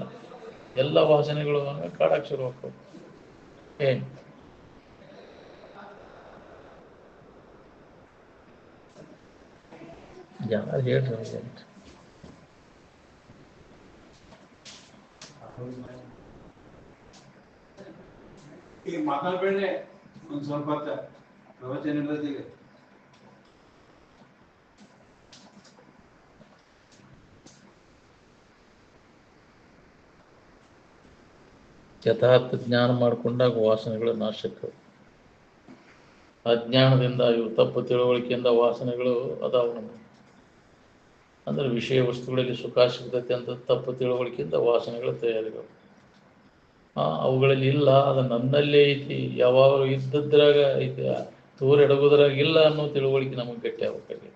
ಎಲ್ಲ ವಾಸನೆಗಳು ಕಾಡಕ್ಕೆ ಶುರು ಆಗ್ತವೆ. ಯಾರು ಹೇಳ್ರಿ ಈಗ ಮಾತಾಡ್ಬೇಡ್ರಿ, ಒಂದ್ ಸ್ವಲ್ಪ ಪ್ರವಚನ ಇರ್ತೈತಿ. ಯಥಾರ್ಥ ಜ್ಞಾನ ಮಾಡಿಕೊಂಡಾಗ ವಾಸನೆಗಳು ನಾಶಕ್ಕವು. ಅಜ್ಞಾನದಿಂದ ಇವು ತಪ್ಪು ತಿಳುವಳಿಕೆಯಿಂದ ವಾಸನೆಗಳು ಅದಾವು ನಮಗೆ. ಅಂದ್ರೆ ವಿಷಯ ವಸ್ತುಗಳಿಗೆ ಸುಖ ಸಿಗ್ತೈತೆ ಅಂತ ತಪ್ಪು ತಿಳುವಳಿಕೆಯಿಂದ ವಾಸನೆಗಳು ತಯಾರಿಗಳು. ಅವುಗಳಲ್ಲಿ ಇಲ್ಲ, ಅದು ನನ್ನಲ್ಲೇ ಐತಿ, ಯಾವಾಗಲೂ ಇದ್ದದ್ರಾಗ ಐತಿ, ಎಡಗುದ್ರಾಗ ಇಲ್ಲ ಅನ್ನೋ ತಿಳುವಳಿಕೆ ನಮಗೆ ಗಟ್ಟಿ ಆಗ್ಬೇಕಾಗಿ.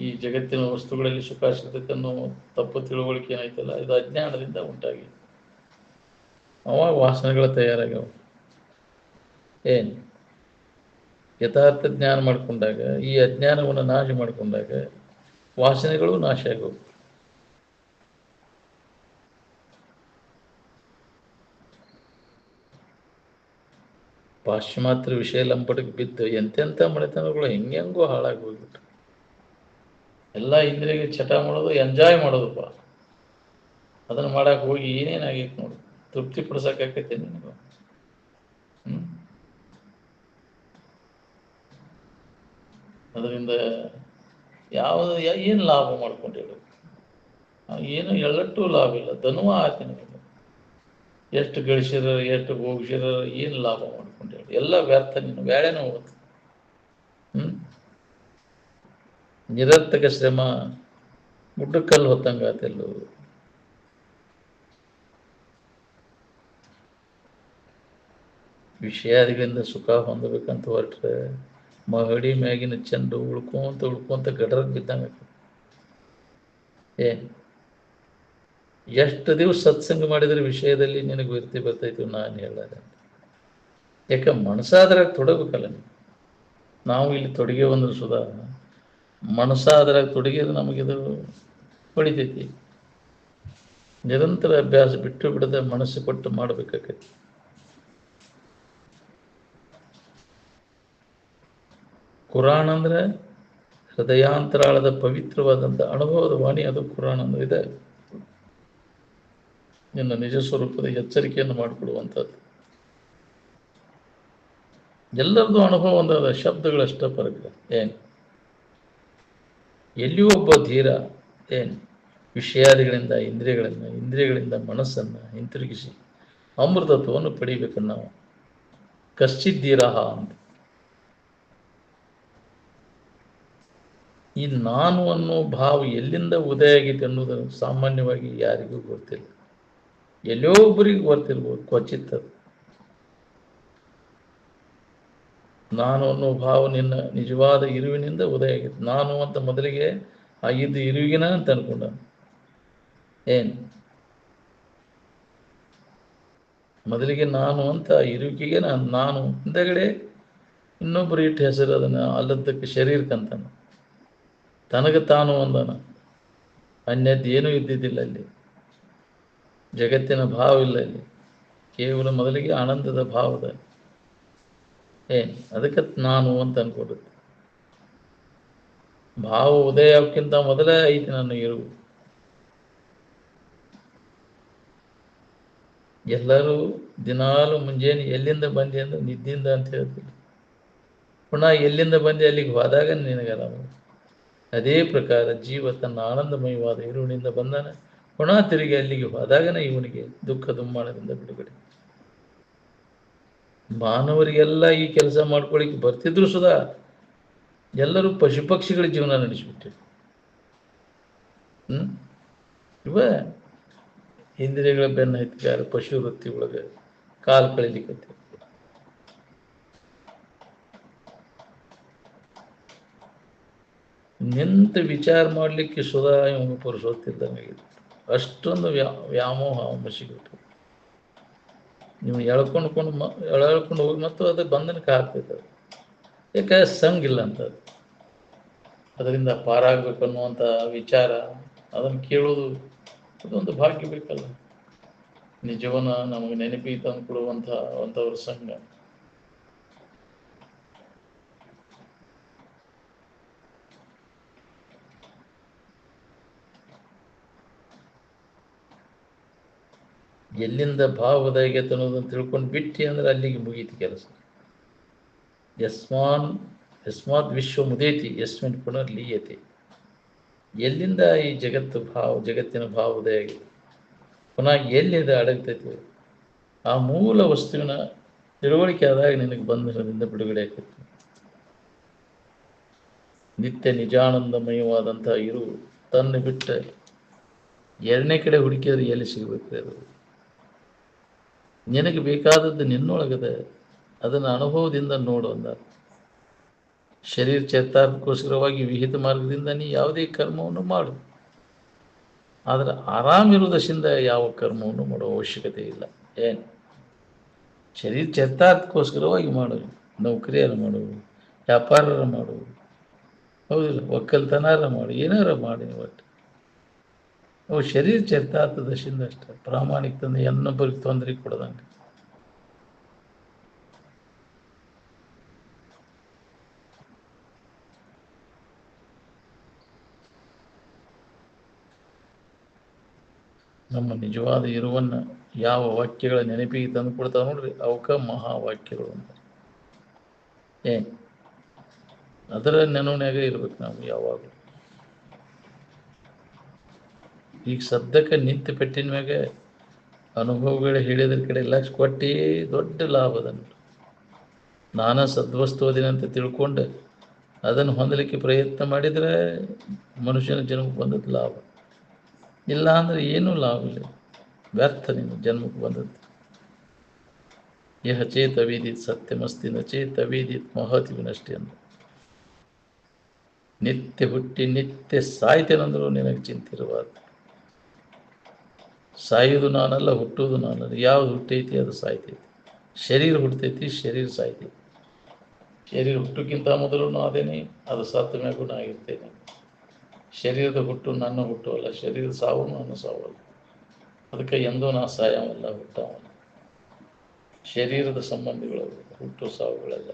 ಈ ಜಗತ್ತಿನ ವಸ್ತುಗಳಲ್ಲಿ ಸುಖ ಸಿಗ್ತೈತೆ ಅನ್ನೋ ತಪ್ಪು ತಿಳುವಳಿಕೆ ಏನೈತಲ್ಲ, ಇದು ಅಜ್ಞಾನದಿಂದ ಉಂಟಾಗಿ ಅವಾಗ ವಾಸನೆಗಳು ತಯಾರಾಗ್ಯಾವ. ಯಥಾರ್ಥ ಜ್ಞಾನ ಮಾಡಿಕೊಂಡಾಗ, ಈ ಅಜ್ಞಾನವನ್ನು ನಾಶ ಮಾಡಿಕೊಂಡಾಗ ವಾಸನೆಗಳು ನಾಶ ಆಗವು. ಪಾಶ್ಚಿಮಾತ್ಯ ವಿಷಯ ಲಂಪಟಕ್ಕೆ ಬಿದ್ದು ಎಂತೆಂಥ ಮನೆತನಗಳು ಹೆಂಗೆಂಗೋ ಹಾಳಾಗಿ ಹೋಗ್ಬಿಟ್ಟು. ಎಲ್ಲ ಇಂದ್ರಿಯಗೆ ಚಟ ಮಾಡೋದು, ಎಂಜಾಯ್ ಮಾಡೋದಪ್ಪ. ಅದನ್ನು ಮಾಡಕ್ಕೆ ಹೋಗಿ ಏನೇನಾಗೈತೆ ನೋಡು, ತೃಪ್ತಿ ಪಡಿಸೋಕ್ಕಾಕೈತೆ ನಿನಗೆ? ಅದರಿಂದ ಏನು ಲಾಭ ಮಾಡ್ಕೊಂಡಿರು? ಏನು ಎಳ್ಳಟ್ಟು ಲಾಭ ಇಲ್ಲ, ಧನುವ ಆತಿ ನಿಮಗೆ. ಎಷ್ಟು ಗಳಿಸಿರ, ಎಷ್ಟು ಹೋಗಿಸಿರ, ಏನು ಲಾಭ ಮಾಡ್ಕೊಂಡಿರು? ಎಲ್ಲ ವ್ಯರ್ಥ, ನೀನು ವ್ಯಾಳೆನೂ ಹೋಗುತ್ತೆ. ನಿರರ್ಥಕ ಶ್ರಮ ಮುಡ್ಡಕ್ಕಲ್ಲು ಹೊತ್ತಂಗಾತೆಲ್ಲೂ. ವಿಷಯಾದಿಗಳಿಂದ ಸುಖ ಹೊಂದಬೇಕಂತ ಹೊರಟ್ರೆ ಮಹಡಿ ಮ್ಯಾಗಿನ ಚೆಂಡು ಉಳ್ಕೊಂತ ಗಡರಕ್ಕೆ ಬಿದ್ದಂಗ. ಎಷ್ಟು ದಿವಸ ಸತ್ಸಂಗ ಮಾಡಿದ್ರೆ ವಿಷಯದಲ್ಲಿ ನಿನಗೆ ವ್ಯಕ್ತಿ ಬರ್ತೈತಿ ನಾನು ಹೇಳಾರೆ. ಯಾಕೆ ಮನಸ್ಸಾದ್ರಾಗ ತೊಡಬೇಕಲ್ಲ ನೀವು. ನಾವು ಇಲ್ಲಿ ತೊಡಗಿ ಬಂದ್ರೆ ಸುಧಾ ಮನಸ್ಸಾದ್ರಾಗ ತೊಡಗಿದ್ರೆ ನಮಗಿದು ಹೊಡಿತೈತಿ. ನಿರಂತರ ಅಭ್ಯಾಸ ಬಿಟ್ಟು ಬಿಡದೆ ಮನಸ್ಸು ಕೊಟ್ಟು ಮಾಡಬೇಕಾಗೈತಿ. ಕುರಾನ್ ಅಂದ್ರೆ ಹೃದಯಾಂತರಾಳದ ಪವಿತ್ರವಾದಂಥ ಅನುಭವದ ವಾಣಿ, ಅದು ಕುರಾನ್ ಅಂದ್ರೆ ಇದೆ. ನಿನ್ನ ನಿಜ ಸ್ವರೂಪದ ಎಚ್ಚರಿಕೆಯನ್ನು ಮಾಡಿಕೊಡುವಂಥದ್ದು. ಎಲ್ಲರದ್ದು ಅನುಭವ ಒಂದಾದ, ಶಬ್ದಗಳಷ್ಟ ಪರಕ. ಎಲ್ಲಿಯೂ ಒಬ್ಬ ಧೀರ ವಿಷಯಾದಿಗಳಿಂದ ಇಂದ್ರಿಯಗಳಿಂದ ಮನಸ್ಸನ್ನು ಹಿಂತಿರುಗಿಸಿ ಅಮೃತತ್ವವನ್ನು ಪಡಿಬೇಕನ್ನು ನಾವು ಕಶ್ಚಿದ್ದೀರಹ ಅಂತ. ಈ ನಾನು ಅನ್ನೋ ಭಾವ ಎಲ್ಲಿಂದ ಉದಯ ಆಗೈತೆ ಅನ್ನೋದು ಸಾಮಾನ್ಯವಾಗಿ ಯಾರಿಗೂ ಗೊತ್ತಿಲ್ಲ. ಎಲ್ಲೋ ಒಬ್ಬರಿಗೆ ಗೊತ್ತಿರ್ಬೋದು, ಕ್ವಚಿತ್. ನಾನು ಅನ್ನೋ ಭಾವ ನಿನ್ನ ನಿಜವಾದ ಇರುವಿನಿಂದ ಉದಯ ಆಗಿತ್ತು. ನಾನು ಅಂತ ಮೊದಲಿಗೆ ಆಗಿದ್ದು ಇರುವಿಗಿನ ಅಂತ ಅನ್ಕೊಂಡ. ಏನು ಮೊದಲಿಗೆ ನಾನು ಅಂತ ಇರುವಿಕೆಗೆ ನಾನು ಹಿಂದಗಡೆ ಇನ್ನೊಬ್ಬರು ಇಟ್ಟು ಹೆಸರು ಅದನ್ನು ಅಲ್ಲದಕ್ಕೆ ಶರೀರಕ್ಕಂತಾನ. ತನಗೆ ತಾನು ಅಂದನ. ಅನ್ಯದ್ದು ಏನೂ ಇದ್ದಿದ್ದಿಲ್ಲ ಅಲ್ಲಿ. ಜಗತ್ತಿನ ಭಾವ ಇಲ್ಲ ಅಲ್ಲಿ. ಕೇವಲ ಮೊದಲಿಗೆ ಆನಂದದ ಭಾವದ ಅದಕ್ಕೆ ನಾನು ಅಂತ ಅನ್ಕೊಡುತ್ತೆ. ಭಾವ ಉದಯ ಅವಕ್ಕಿಂತ ಮೊದಲೇ ಐತಿ ನನ್ನ ಇರುವು. ಎಲ್ಲರೂ ದಿನಾಲು ಮುಂಜಾನೆ ಎಲ್ಲಿಂದ ಬಂದೆ ಅಂದ್ರೆ ನಿದ್ದಿಂದ ಅಂತ ಹೇಳ್ತೀವಿ. ಪುನಃ ಎಲ್ಲಿಂದ ಬಂದೆ ಅಲ್ಲಿಗೆ ಹೋದಾಗ ನಿನಗಲ್ಲ. ಅದೇ ಪ್ರಕಾರ ಜೀವ ತನ್ನ ಆನಂದಮಯವಾದ ಇರುವಿನಿಂದ ಬಂದಾನೆ. ಪುನಃ ತಿರುಗಿ ಅಲ್ಲಿಗೆ ಹೋದಾಗನೇ ಇವನಿಗೆ ದುಃಖ ದುಮ್ಮಾನದಿಂದ ಬಿಡುಗಡೆ. ಮಾನವರಿಗೆಲ್ಲ ಈ ಕೆಲಸ ಮಾಡ್ಕೊಳ್ಳಿಕ್ಕೆ ಬರ್ತಿದ್ರು ಸುಧಾ ಎಲ್ಲರೂ ಪಶು ಪಕ್ಷಿಗಳ ಜೀವನ ನಡೆಸಿಬಿಟ್ಟಿರು. ಇವ ಇಂದ್ರಿಯಗಳ ಬೆನ್ನ ಹತ್ತಿಗಾರ ಪಶು ವೃತ್ತಿ ಒಳಗೆ ಕಾಲು ಕಳಿಲಿಕ್ಕೆ ನಿಂತು ವಿಚಾರ ಮಾಡಲಿಕ್ಕೆ ಸುಧಾ ಇವಾಗ ಪುರುಷೋತ್ತಿದ್ದಂಗೆ. ಅಷ್ಟೊಂದು ವ್ಯಾಮೋಹ ಮಸಿಬಿಟ್ಟು ನೀವು ಎಳ್ಕೊಂಡು ಹೋಗಿ ಮತ್ತು ಅದು ಬಂಧನಕ್ಕೆ ಹಾಕ್ಬೇಕು. ಯಾಕೆ ಸಂಗಿಲ್ಲ ಅಂತ. ಅದರಿಂದ ಪಾರಾಗಬೇಕು ಅನ್ನುವಂಥ ವಿಚಾರ ಅದನ್ನು ಕೇಳೋದು ಅದೊಂದು ಭಾಗ್ಯ ಬೇಕಲ್ಲ. ನಿಜವನ್ನ ನಮಗೆ ನೆನಪಿಗೆ ತಂದು ಕೊಡುವಂಥವ್ರ ಸಂಘ. ಎಲ್ಲಿಂದ ಭಾವ ಉದಯಗೈತೆ ಅನ್ನೋದನ್ನು ತಿಳ್ಕೊಂಡು ಬಿಟ್ಟು ಅಂದ್ರೆ ಅಲ್ಲಿಗೆ ಮುಗೀತಿ ಕೆಲಸ. ಯಸ್ಮಾತ್ ವಿಶ್ವ ಮುದೇತಿ ಯಸ್ಮಿನ್ ಪುನರ್ಲೀಯತೆ. ಎಲ್ಲಿಂದ ಈ ಜಗತ್ತಿನ ಭಾವ ಉದಯ ಆಗಿದೆ, ಪುನಃ ಎಲ್ಲಿದೆ ಅಡಗ್ತೈತಿ. ಆ ಮೂಲ ವಸ್ತುವಿನ ತಿಳುವಳಿಕೆ ಆದಾಗ ನಿನಗೆ ಬಂಧನದಿಂದ ಬಿಡುಗಡೆ ಆಗ್ತೈತಿ. ನಿತ್ಯ ನಿಜಾನಂದಮಯವಾದಂಥ ಇರು ತನ್ನ ಬಿಟ್ಟ ಎರಡನೇ ಕಡೆ ಹುಡುಕಿದ್ರೆ ಎಲ್ಲಿ ಸಿಗಬೇಕು? ಅದು ನಿನಗೆ ಬೇಕಾದದ್ದು ನಿನ್ನೊಳಗದೆ, ಅದನ್ನು ಅನುಭವದಿಂದ ನೋಡು ಅಂದ. ಶರೀರ ಚೇತಾರ್ಕೋಸ್ಕರವಾಗಿ ವಿಹಿತ ಮಾರ್ಗದಿಂದ ನೀ ಯಾವುದೇ ಕರ್ಮವನ್ನು ಮಾಡು, ಆದರೆ ಆರಾಮಿರುವುದರಿಂದ ಯಾವ ಕರ್ಮವನ್ನು ಮಾಡುವ ಅವಶ್ಯಕತೆ ಇಲ್ಲ. ಶರೀರ ಚೇತಾರ್ಥಕ್ಕೋಸ್ಕರವಾಗಿ ಮಾಡು. ನೌಕರಿಯಾರ ಮಾಡು, ವ್ಯಾಪಾರ ಮಾಡು, ಹೌದಿಲ್ಲ, ಒಕ್ಕಲ್ತನಾರ ಮಾಡು, ಏನಾರ ಮಾಡಿ. ಒಟ್ಟು ಅವು ಶರೀರ ಚರಿತಾರ್ಥದಶಿಂದ ಅಷ್ಟೇ. ಪ್ರಾಮಾಣಿಕದಿಂದ ಇನ್ನೊಬ್ಬರಿಗೆ ತೊಂದರೆ ಕೊಡದಂಗೆ. ನಮ್ಮ ನಿಜವಾದ ಇರುವನ್ನು ಯಾವ ವಾಕ್ಯಗಳ ನೆನಪಿಗೆ ತಂದು ಕೊಡ್ತಾವೆ ನೋಡ್ರಿ, ಅವಕ್ಕ ಮಹಾವಾಕ್ಯಗಳು ಅಂತ. ಅದರ ನೆನವನ್ಯಾಗ ಇರ್ಬೇಕು ನಾವು ಯಾವಾಗಲೂ. ಈಗ ಸದ್ಯಕ್ಕೆ ನಿಂತು ಪೆಟ್ಟಿನ ಮ್ಯಾಗ ಅನುಭವಗಳು ಹೇಳಿದ್ರ ಕಡೆ ಲಕ್ಷ ಕೊಟ್ಟು ದೊಡ್ಡ ಲಾಭ ಅದ. ನಾನಾ ಸದ್ವಸ್ತುವದಿನ ಅಂತ ತಿಳ್ಕೊಂಡು ಅದನ್ನು ಹೊಂದಲಿಕ್ಕೆ ಪ್ರಯತ್ನ ಮಾಡಿದರೆ ಮನುಷ್ಯನ ಜನ್ಮಕ್ಕೆ ಬಂದದ್ದು ಲಾಭ. ಇಲ್ಲ ಅಂದರೆ ಏನೂ ಲಾಭ ಇಲ್ಲ, ವ್ಯರ್ಥ ನೀನು ಜನ್ಮಕ್ಕೆ ಬಂದದ್ದು. ಯಹ ಚೇತ ವೇದಿತ್ ಸತ್ಯಮಸ್ತಿ ನ ಚೇತ ವೇದಿತ್ ಮಹತಿ ವಿನಷ್ಟಿ ಅಂತ. ನಿತ್ಯ ಹುಟ್ಟಿ ನಿತ್ಯ ಸಾಯ್ತೇನೆಂದರೂ ನಿನಗೆ ಚಿಂತಿರಬಾರ್ದು. ಸಾಯುವುದು ನಾನಲ್ಲ, ಹುಟ್ಟುವುದು ನಾನಲ್ಲ. ಯಾವುದು ಹುಟ್ಟೈತಿ ಅದು ಸಾಯ್ತೈತಿ. ಶರೀರ ಹುಟ್ಟೈತಿ, ಶರೀರ ಸಾಯ್ತೈತಿ. ಶರೀರ ಹುಟ್ಟಕ್ಕಿಂತ ಮೊದಲು ಅದೇನೆ, ಅದು ಸತ್ತ ಮ್ಯಾಗೂ ನಾ ಆಗಿರ್ತೇನೆ. ಶರೀರದ ಹುಟ್ಟು ನನ್ನ ಹುಟ್ಟು ಅಲ್ಲ, ಶರೀರದ ಸಾವು ನನ್ನ ಸಾವಲ್ಲ. ಅದಕ್ಕೆ ಎಂದೂ ನಾ ಸಾಯವಲ್ಲ, ಹುಟ್ಟವಲ್ಲ. ಶರೀರದ ಸಂಬಂಧಿಗಳು ಹುಟ್ಟು ಸಾವುಗಳೆಲ್ಲ.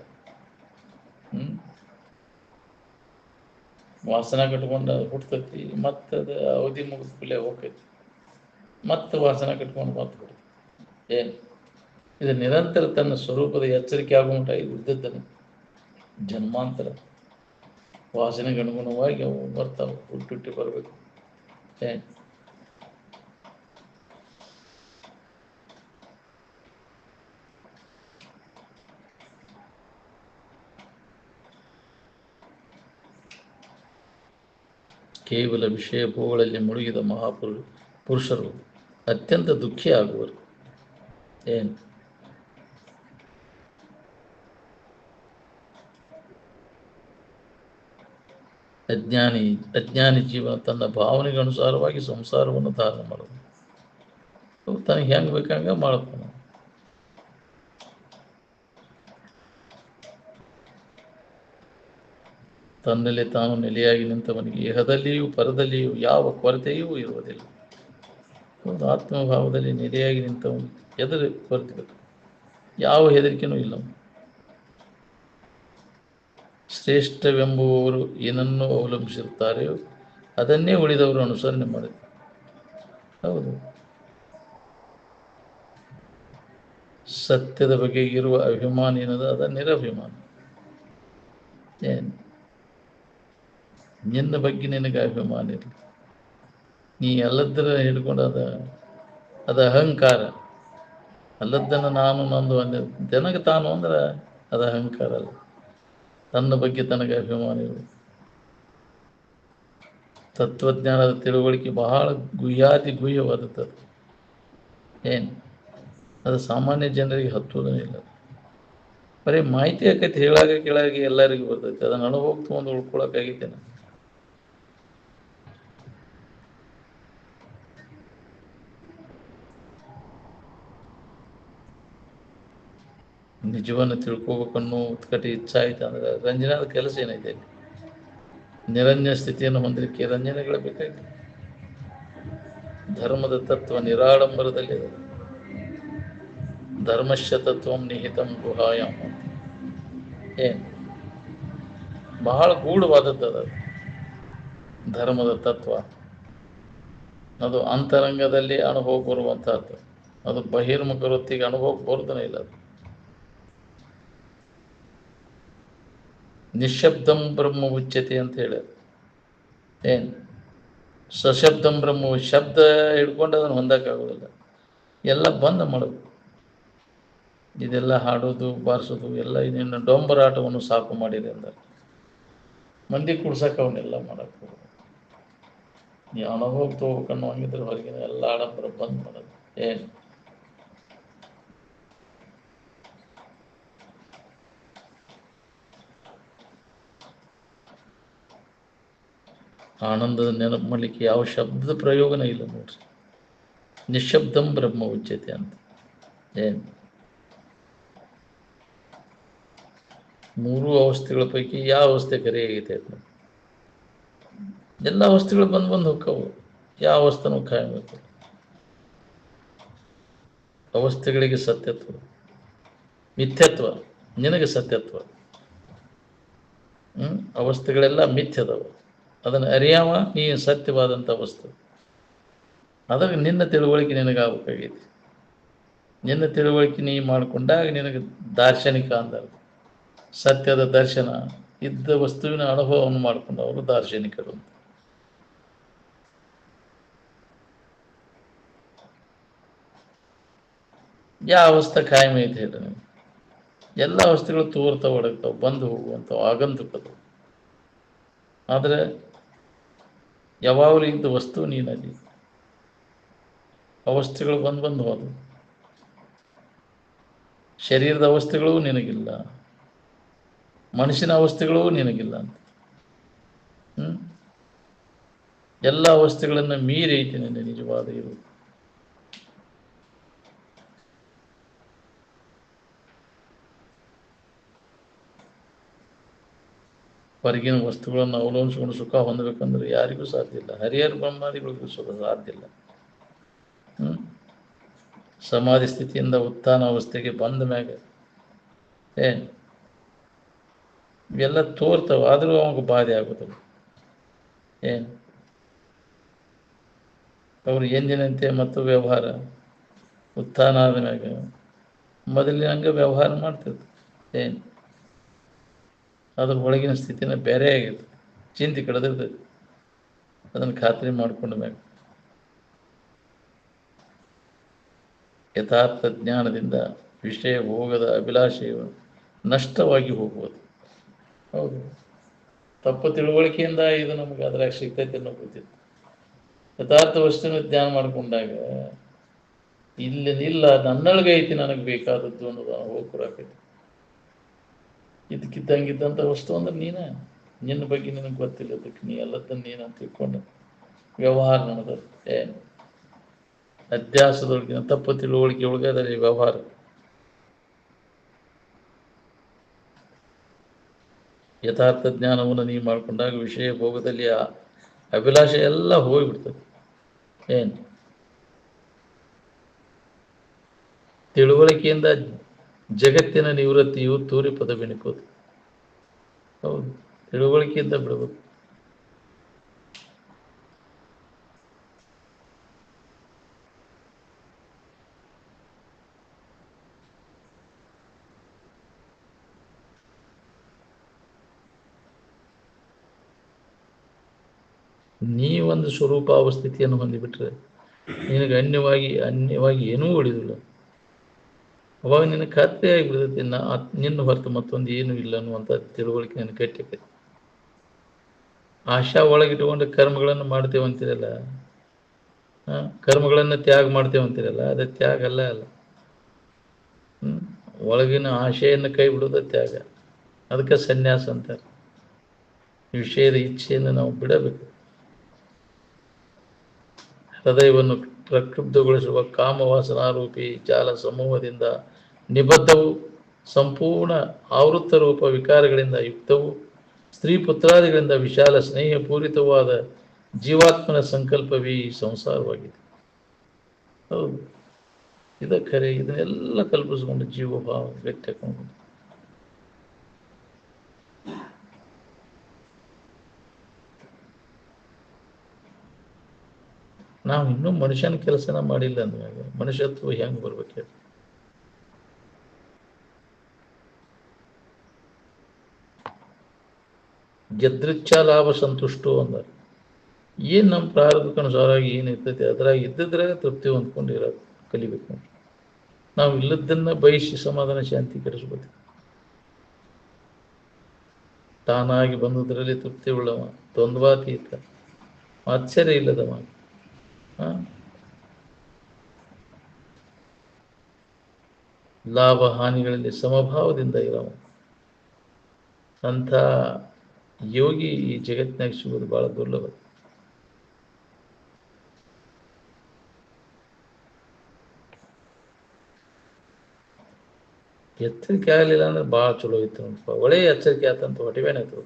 ವಾಸನ ಕಟ್ಕೊಂಡು ಅದು ಹುಡ್ತೈತಿ, ಮತ್ತು ಅದು ಅವಧಿ ಮುಗಿದ ಕೂಡಲೇ ಹೋಗ್ತೈತಿ, ಮತ್ತೆ ವಾಸನ ಕಟ್ಕೊಂಡು ಮತ್ತೆ ಬಿಡ್ತೈತಿ. ಇದು ನಿರಂತರ ತನ್ನ ಸ್ವರೂಪದ ಎಚ್ಚರಿಕೆ ಆಗುವಂಟ ಇದ್ದದ್ದನ್ನು ಜನ್ಮಾಂತರ ವಾಸನೆಗೆ ಅನುಗುಣವಾಗಿ ಅವು ಬರ್ತಾವೆ, ಹುಟ್ಟುಟ್ಟಿ ಬರಬೇಕು. ಕೇವಲ ವಿಷಯ ಭೋಗಗಳಲ್ಲಿ ಮುಳುಗಿದ ಪುರುಷರು ಅತ್ಯಂತ ದುಃಖಿ ಆಗುವರು. ಅಜ್ಞಾನಿ ಜೀವನ ತನ್ನ ಭಾವನೆಗೆ ಅನುಸಾರವಾಗಿ ಸಂಸಾರವನ್ನು ಧಾರಣ ಮಾಡೋದು. ತನಗೆ ಹೆಂಗೆ ಬೇಕಂಗೆ ಮಾಡ್ತಾನೆ. ತನ್ನಲ್ಲಿ ತಾನು ನೆಲೆಯಾಗಿ ನಿಂತವನಿಗೆ ಇಹದಲ್ಲಿಯೂ ಪರದಲ್ಲಿಯೂ ಯಾವ ಕೊರತೆಯೂ ಇರುವುದಿಲ್ಲ. ಒಂದು ಆತ್ಮಭಾವದಲ್ಲಿ ನೆಲೆಯಾಗಿ ನಿಂತವನಿಗೆ ಎದುರು ಕೊರತೆ, ಯಾವ ಹೆದರಿಕೆನೂ ಇಲ್ಲ. ಶ್ರೇಷ್ಠವೆಂಬುವವರು ಏನನ್ನು ಅವಲಂಬಿಸಿರುತ್ತಾರೆಯೋ ಅದನ್ನೇ ಉಳಿದವರು ಅನುಸರಣೆ ಮಾಡಿದರು. ಹೌದು, ಸತ್ಯದ ಬಗ್ಗೆ ಇರುವ ಅಭಿಮಾನ ಏನದ, ಅದ ನಿರಭಿಮಾನ. ಏನು ನಿನ್ನ ಬಗ್ಗೆ ನಿನಗೆ ಅಭಿಮಾನ ಇರಲಿ, ನೀ ಎಲ್ಲದರ ಹಿಡ್ಕೊಂಡು ಅದ ಅಹಂಕಾರ. ಅಲ್ಲದನ್ನು ನಾನು ನಂದು ಜನಗೆ ತಾನು ಅಂದ್ರೆ ಅದು ಅಹಂಕಾರ ಅಲ್ಲ. ತನ್ನ ಬಗ್ಗೆ ತನಗೆ ಅಭಿಮಾನ ಇರಲಿ. ತತ್ವಜ್ಞಾನದ ತಿಳುವಳಿಕೆ ಬಹಳ ಗುಹ್ಯಾತಿ ಗುಹ್ಯವಾದದ್ದು. ಏನು ಅದು ಸಾಮಾನ್ಯ ಜನರಿಗೆ ಹತ್ತೋದೂ ಇಲ್ಲ. ಬರೀ ಮಾಹಿತಿ ಆಕೈತಿ, ಹೇಳಾಗ ಕೇಳಾಗ ಎಲ್ಲರಿಗೂ ಬರ್ತೈತಿ. ಅದನ್ನ ಅನುಭವ ತೊಗೊಂಡು ಉಳ್ಕೊಳಕ್ಕಾಗೈತೇನೆ. ನಿಜವನ್ನು ತಿಳ್ಕೋಬೇಕನ್ನೋ ಉತ್ಕಟ ಇಚ್ಛೆ ಆಯ್ತು ಅಂದ್ರೆ ರಂಜನಾದ ಕೆಲಸ ಏನೈತೆ? ನಿರಂಜನ ಸ್ಥಿತಿಯನ್ನು ಹೊಂದಲಿಕ್ಕೆ ರಂಜನೆಗಳು ಬೇಕಾಯ್ತು. ಧರ್ಮದ ತತ್ವ ನಿರಾಡಂಬರದಲ್ಲಿದೆ. ಧರ್ಮಶ್ಯ ತತ್ವಂ ನಿಹಿತಂ ಗುಹಾಯಾಮ್. ಏನು ಬಹಳ ಗೂಢವಾದದ್ದು ಅದು. ಧರ್ಮದ ತತ್ವ ಅದು ಅಂತರಂಗದಲ್ಲಿ ಅನುಭವ ಬರುವಂತಹದ್ದು. ಅದು ಬಹಿರ್ಮುಖ ವೃತ್ತಿಗೆ ಅನುಭವ ಬರುತ್ತನೇ ಇಲ್ಲ. ಅದು ನಿಶಬ್ದಂ ಬ್ರಹ್ಮ ಉಚ್ಯತೆ ಅಂತ ಹೇಳ್ಯಾರ. ಏನು ಸಶಬ್ದಂ ಬ್ರಹ್ಮ, ಶಬ್ದ ಹಿಡ್ಕೊಂಡು ಅದನ್ನು ಹೊಂದಕ್ಕಾಗೋದಿಲ್ಲ. ಎಲ್ಲ ಬಂದ್ ಮಾಡಬೇಕು. ಇದೆಲ್ಲ ಹಾಡೋದು ಬಾರಿಸೋದು ಎಲ್ಲ ಇದನ್ನು ಡೊಂಬರಾಟವನ್ನು ಸಾಕು ಮಾಡಿದೆ ಅಂದ ಮಂದಿ ಕುಡ್ಸಕ್ಕೆ ಅವನ್ನೆಲ್ಲ ಮಾಡಕ್ಕೆ ನೀ ಅನುಭವ ತಗೋಬೇಕನ್ನೋ ಹಂಗಿದ್ರೆ ಹೊರಗಿನ ಎಲ್ಲ ಆಡಂಬರ ಬಂದ್ ಮಾಡೋದು. ಏನು ಆನಂದದ ನೆನಪು ಮಾಡಲಿಕ್ಕೆ ಯಾವ ಶಬ್ದದ ಪ್ರಯೋಗನೇ ಇಲ್ಲ ನೋಡ್ರಿ. ನಿಶಬ್ದಂ ಬ್ರಹ್ಮ ಉಚ್ಯತೆ ಅಂತ. ಏನು ಮೂರು ಅವಸ್ಥೆಗಳ ಪೈಕಿ ಯಾವ ಅವಸ್ಥೆ ಕರೆ ಆಗೈತೆ? ಎಲ್ಲ ಅವಸ್ಥೆಗಳು ಬಂದು ಹೋಕ್ಕವು. ಯಾವ ಅವಸ್ಥೆನೂ ಕಾಯಬೇಕು. ಅವಸ್ಥೆಗಳಿಗೆ ಸತ್ಯತ್ವ, ಮಿಥ್ಯತ್ವ, ನಿನಗೆ ಸತ್ಯತ್ವ. ಅವಸ್ಥೆಗಳೆಲ್ಲ ಮಿಥ್ಯದವ. ಅದನ್ನು ಅರಿಯಾವ ನೀ ಸತ್ಯವಾದಂಥ ವಸ್ತು. ಅದಾಗ ನಿನ್ನ ತಿಳುವಳಿಕೆ ನಿನಗಾಗಬೇಕಾಗೈತಿ. ನಿನ್ನ ತಿಳುವಳಿಕೆ ನೀ ಮಾಡಿಕೊಂಡಾಗ ನಿನಗೆ ದಾರ್ಶನಿಕ ಅಂದಾಗ ಸತ್ಯದ ದರ್ಶನ ಇದ್ದ ವಸ್ತುವಿನ ಅನುಭವವನ್ನು ಮಾಡಿಕೊಂಡವರು ದಾರ್ಶನಿಕರು. ಯಾವ ಅವಸ್ಥೆ ಕಾಯಂ ಐತೆ ಹೇಳಿ ನೀವು? ಎಲ್ಲ ಅವಸ್ಥೆಗಳು ತೋರ್ತಾವ, ಒಡಗ್ತಾವ, ಬಂದು ಹೋಗುವಂಥವು, ಆಗಂತುಕದು. ಆದರೆ ಯಾವಾಗಲೂ ಇದ್ದ ವಸ್ತು ನೀನಲ್ಲಿ. ಅವಸ್ಥೆಗಳು ಬಂದು ಹೋದವು. ಶರೀರದ ಅವಸ್ಥೆಗಳು ನಿನಗಿಲ್ಲ, ಮನಸ್ಸಿನ ಅವಸ್ಥೆಗಳು ನಿನಗಿಲ್ಲ ಅಂತ. ಎಲ್ಲ ಅವಸ್ಥೆಗಳನ್ನು ಮೀರಿ ಐತಿ ನಿನ್ನ ನಿಜವಾದ ಇರುವುದು. ಹೊರಗಿನ ವಸ್ತುಗಳನ್ನು ಅವಲಂಬಿಸಿಕೊಂಡು ಸುಖ ಹೊಂದಬೇಕಂದ್ರೆ ಯಾರಿಗೂ ಸಾಧ್ಯ ಇಲ್ಲ. ಹರಿಹರ ಬ್ರಹ್ಮಾದಿಗಳಿಗೂ ಸುಖ ಸಾಧ್ಯ ಇಲ್ಲ. ಸಮಾಧಿ ಸ್ಥಿತಿಯಿಂದ ಉತ್ಥಾನ ಅವಸ್ಥೆಗೆ ಬಂದ ಮ್ಯಾಗ ಏನು ಇವೆಲ್ಲ ತೋರ್ತಾವ, ಆದರೂ ಅವಾಗ ಬಾಧೆ ಆಗೋದಿಲ್ಲ. ಏನು ಅವರು ಎಂದಿನಂತೆ ಮತ್ತು ವ್ಯವಹಾರ ಉತ್ಥಾನ ಆದ ಮ್ಯಾಗ ಮೊದಲಿನ ಹಂಗೆ ವ್ಯವಹಾರ ಮಾಡ್ತಿರ್ತಾರೆ. ಏನು ಅದ್ರ ಒಳಗಿನ ಸ್ಥಿತಿನ ಬೇರೆ ಆಗಿರ್ತದೆ, ಚಿಂತೆ ಕಳೆದಿರ್ತದೆ. ಅದನ್ನು ಖಾತ್ರಿ ಮಾಡಿಕೊಂಡ ಮ್ಯಾಗ ಯಥಾರ್ಥ ಜ್ಞಾನದಿಂದ ವಿಷಯ ಭೋಗದ ಅಭಿಲಾಷೆಯು ನಷ್ಟವಾಗಿ ಹೋಗುವುದು. ಹೌದು, ತಪ್ಪು ತಿಳುವಳಿಕೆಯಿಂದ ಇದು ನಮಗೆ ಅದ್ರಾಗ ಸಿಗ್ತೈತೆ ಅನ್ನೋ ಗೊತ್ತಿತ್ತು. ಯಥಾರ್ಥ ವಸ್ತುವಿನ ಜ್ಞಾನ ಮಾಡಿಕೊಂಡಾಗ ಇಲ್ಲ ನನ್ನೊಳಗೆ ಐತಿ ನನಗೆ ಬೇಕಾದದ್ದು ಅನ್ನೋದು ಹೋಗಿ ಕೊಡಾಕೈತಿ. ಇದಕ್ಕಿದ್ದಂಗಿದ್ದಂಥ ವಸ್ತು ಅಂದ್ರೆ ನೀನೇ. ನಿನ್ನ ಬಗ್ಗೆ ನಿನಗೆ ಗೊತ್ತಿಲ್ಲದಕ್ಕೆ ನೀ ಎಲ್ಲದನ್ನು ಏನಂತ ತಿಳ್ಕೊಂಡು ವ್ಯವಹಾರ ನಡೆದ ಏನು ಅಧ್ಯಾಸದೊಳಗಿನ ತಪ್ಪು ತಿಳುವಳಿಕೆ ಒಳಗದಲ್ಲಿ ವ್ಯವಹಾರ. ಯಥಾರ್ಥ ಜ್ಞಾನವನ್ನು ನೀವು ಮಾಡಿಕೊಂಡಾಗ ವಿಷಯ ಭೋಗದಲ್ಲಿ ಆ ಅಭಿಲಾಷೆ ಎಲ್ಲ ಹೋಗಿಬಿಡ್ತದೆ. ಏನು ತಿಳುವಳಿಕೆಯಿಂದ ಜಗತ್ತಿನ ನಿವೃತ್ತಿಯು ತೂರಿಪದ ಬೆಣಿಕೋದು. ಹೌದು, ತಿಳುವಳಿಕೆಯಿಂದ ಬಿಡಬೇಕು. ನೀವೊಂದು ಸ್ವರೂಪಾವಸ್ಥಿತಿಯನ್ನು ಹೊಂದಿಬಿಟ್ರೆ ನಿನಗೆ ಅನ್ಯವಾಗಿ ಏನೂ ಉಳಿದಿಲ್ಲ. ಅವಾಗ ನಿನಗೆ ಖಾತ್ರಿ ಆಗಿಬಿಡ್ತೈತಿ ನಿನ್ನ ಹೊರತು ಮತ್ತೊಂದು ಏನೂ ಇಲ್ಲ ಅನ್ನುವಂಥ ತಿಳುವಳಿಕೆ ನನಗೆ ಗಟ್ಟಿ. ಆಶಾ ಒಳಗಿಟ್ಟುಕೊಂಡು ಕರ್ಮಗಳನ್ನು ಮಾಡ್ತೇವೆ ಅಂತೀರಲ್ಲ, ಕರ್ಮಗಳನ್ನು ತ್ಯಾಗ ಮಾಡ್ತೇವೆ ಅಂತೀರಲ್ಲ, ಅದು ತ್ಯಾಗ ಅಲ್ಲ. ಒಳಗಿನ ಆಶೆಯನ್ನು ಕೈ ಬಿಡೋದು ತ್ಯಾಗ. ಅದಕ್ಕೆ ಸನ್ಯಾಸ ಅಂತಾರೆ. ವಿಷಯದ ಇಚ್ಛೆಯನ್ನು ನಾವು ಬಿಡಬೇಕು. ಹೃದಯವನ್ನು ಪ್ರಕ್ಷುಬ್ಧಗೊಳಿಸುವ ಕಾಮವಾಸನಾರೂಪಿ ಜಾಲ ಸಮೂಹದಿಂದ ನಿಬದ್ಧವು, ಸಂಪೂರ್ಣ ಆವೃತ್ತ ರೂಪ ವಿಕಾರಗಳಿಂದ ಯುಕ್ತವು, ಸ್ತ್ರೀ ಪುತ್ರಾದಿಗಳಿಂದ ವಿಶಾಲ ಸ್ನೇಹಪೂರಿತವಾದ ಜೀವಾತ್ಮನ ಸಂಕಲ್ಪವೇ ಈ ಸಂಸಾರವಾಗಿದೆ. ಹೌದು, ಇದ ಖರೆ. ಇದನ್ನೆಲ್ಲ ಕಲ್ಪಿಸ್ಕೊಂಡು ಜೀವಭಾವ ವ್ಯಕ್ತ ಹಾಕೊಂಡು ನಾವು ಇನ್ನೂ ಮನುಷ್ಯನ ಕೆಲಸನ ಮಾಡಿಲ್ಲ ಅಂದಾಗ ಮನುಷ್ಯತ್ವ ಹೆಂಗೆ ಬರ್ಬೇಕು ಹೇಳಿ? ಗೆದ್ರಿಚ್ಛಾ ಲಾಭ ಸಂತುಷ್ಟೋ ಅಂದ. ಏನು ನಮ್ಮ ಪ್ರಾರಬ್ಧಕ್ಕನುಸಾರವಾಗಿ ಏನು ಇರ್ತೈತಿ ಅದ್ರಾಗ ಇದ್ದಿದ್ರಾಗ ತೃಪ್ತಿ ಹೊಂದ್ಕೊಂಡು ಇರೋದು ಕಲಿಬೇಕು. ನಾವು ಇಲ್ಲದನ್ನ ಬಯಸಿ ಸಮಾಧಾನ ಶಾಂತಿ ಕೆಡಿಸ್ಬೇಕು. ತಾನಾಗಿ ಬಂದುದರಲ್ಲಿ ತೃಪ್ತಿ ಉಳ್ಳವ, ದ್ವಂದ್ವಾತೀತ, ಆಶ್ಚರ್ಯ ಇಲ್ಲದವ, ಲಾಭ ಹಾನಿಗಳಲ್ಲಿ ಸಮಭಾವದಿಂದ ಇರವ ಅಂಥ ಯೋಗಿ ಈ ಜಗತ್ತಿನಾಗ ಸಿಗೋದು ಬಹಳ ದುರ್ಲಭ. ಎಚ್ಚರಿಕೆ ಆಗಲಿಲ್ಲ ಅಂದ್ರೆ ಭಾಳ ಚಲೋ ಇತ್ತು ನೋಡಪ್ಪ. ಒಳ್ಳೆ ಎಚ್ಚರಿಕೆ ಆತಂತ ಹೊಟ್ಟಿವೇನೆ ಆಯ್ತು.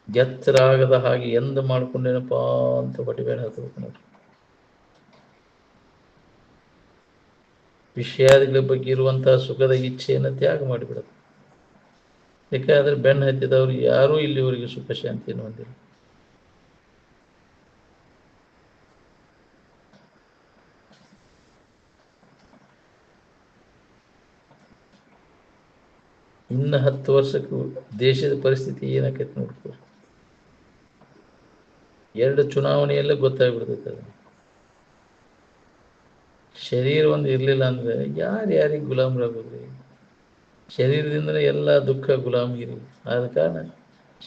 ಎಚ್ಚರಾಗದ ಹಾಗೆ ಎಂದು ಮಾಡ್ಕೊಂಡೇನಪ್ಪ ಅಂತ ಹೊಟ್ಟಿವೇನೆ ಹತ್ಬೇಕು ನೋಡ್ರಿ. ವಿಷಯಾದಿಗಳ ಬಗ್ಗೆ ಇರುವಂತಹ ಸುಖದ ಇಚ್ಛೆಯನ್ನು ತ್ಯಾಗ ಮಾಡಿಬಿಡೋದು. ಯಾಕಂದ್ರೆ ಬೆನ್ನು ಹತ್ತಿದವರು ಯಾರೂ ಇಲ್ಲಿವರೆಗೆ ಸುಖ ಶಾಂತಿಯನ್ನು ಹೊಂದಿಲ್ಲ. ಇನ್ನು 10 ವರ್ಷಕ್ಕೂ ದೇಶದ ಪರಿಸ್ಥಿತಿ ಏನಾಕೈತಿ ನೋಡ್ಕೊ. 2 ಚುನಾವಣೆಯಲ್ಲೇ ಗೊತ್ತಾಗ್ಬಿಡ್ತೈತೆ ಅದು. ಶರೀರ ಒಂದು ಇರಲಿಲ್ಲ ಅಂದ್ರೆ ಯಾರಿಗೆ ಗುಲಾಮರಾಗೋದ್ರಿ? ಶರೀರದಿಂದಲೇ ಎಲ್ಲ ದುಃಖ ಗುಲಾಮಗಿರಿ. ಆದ ಕಾರಣ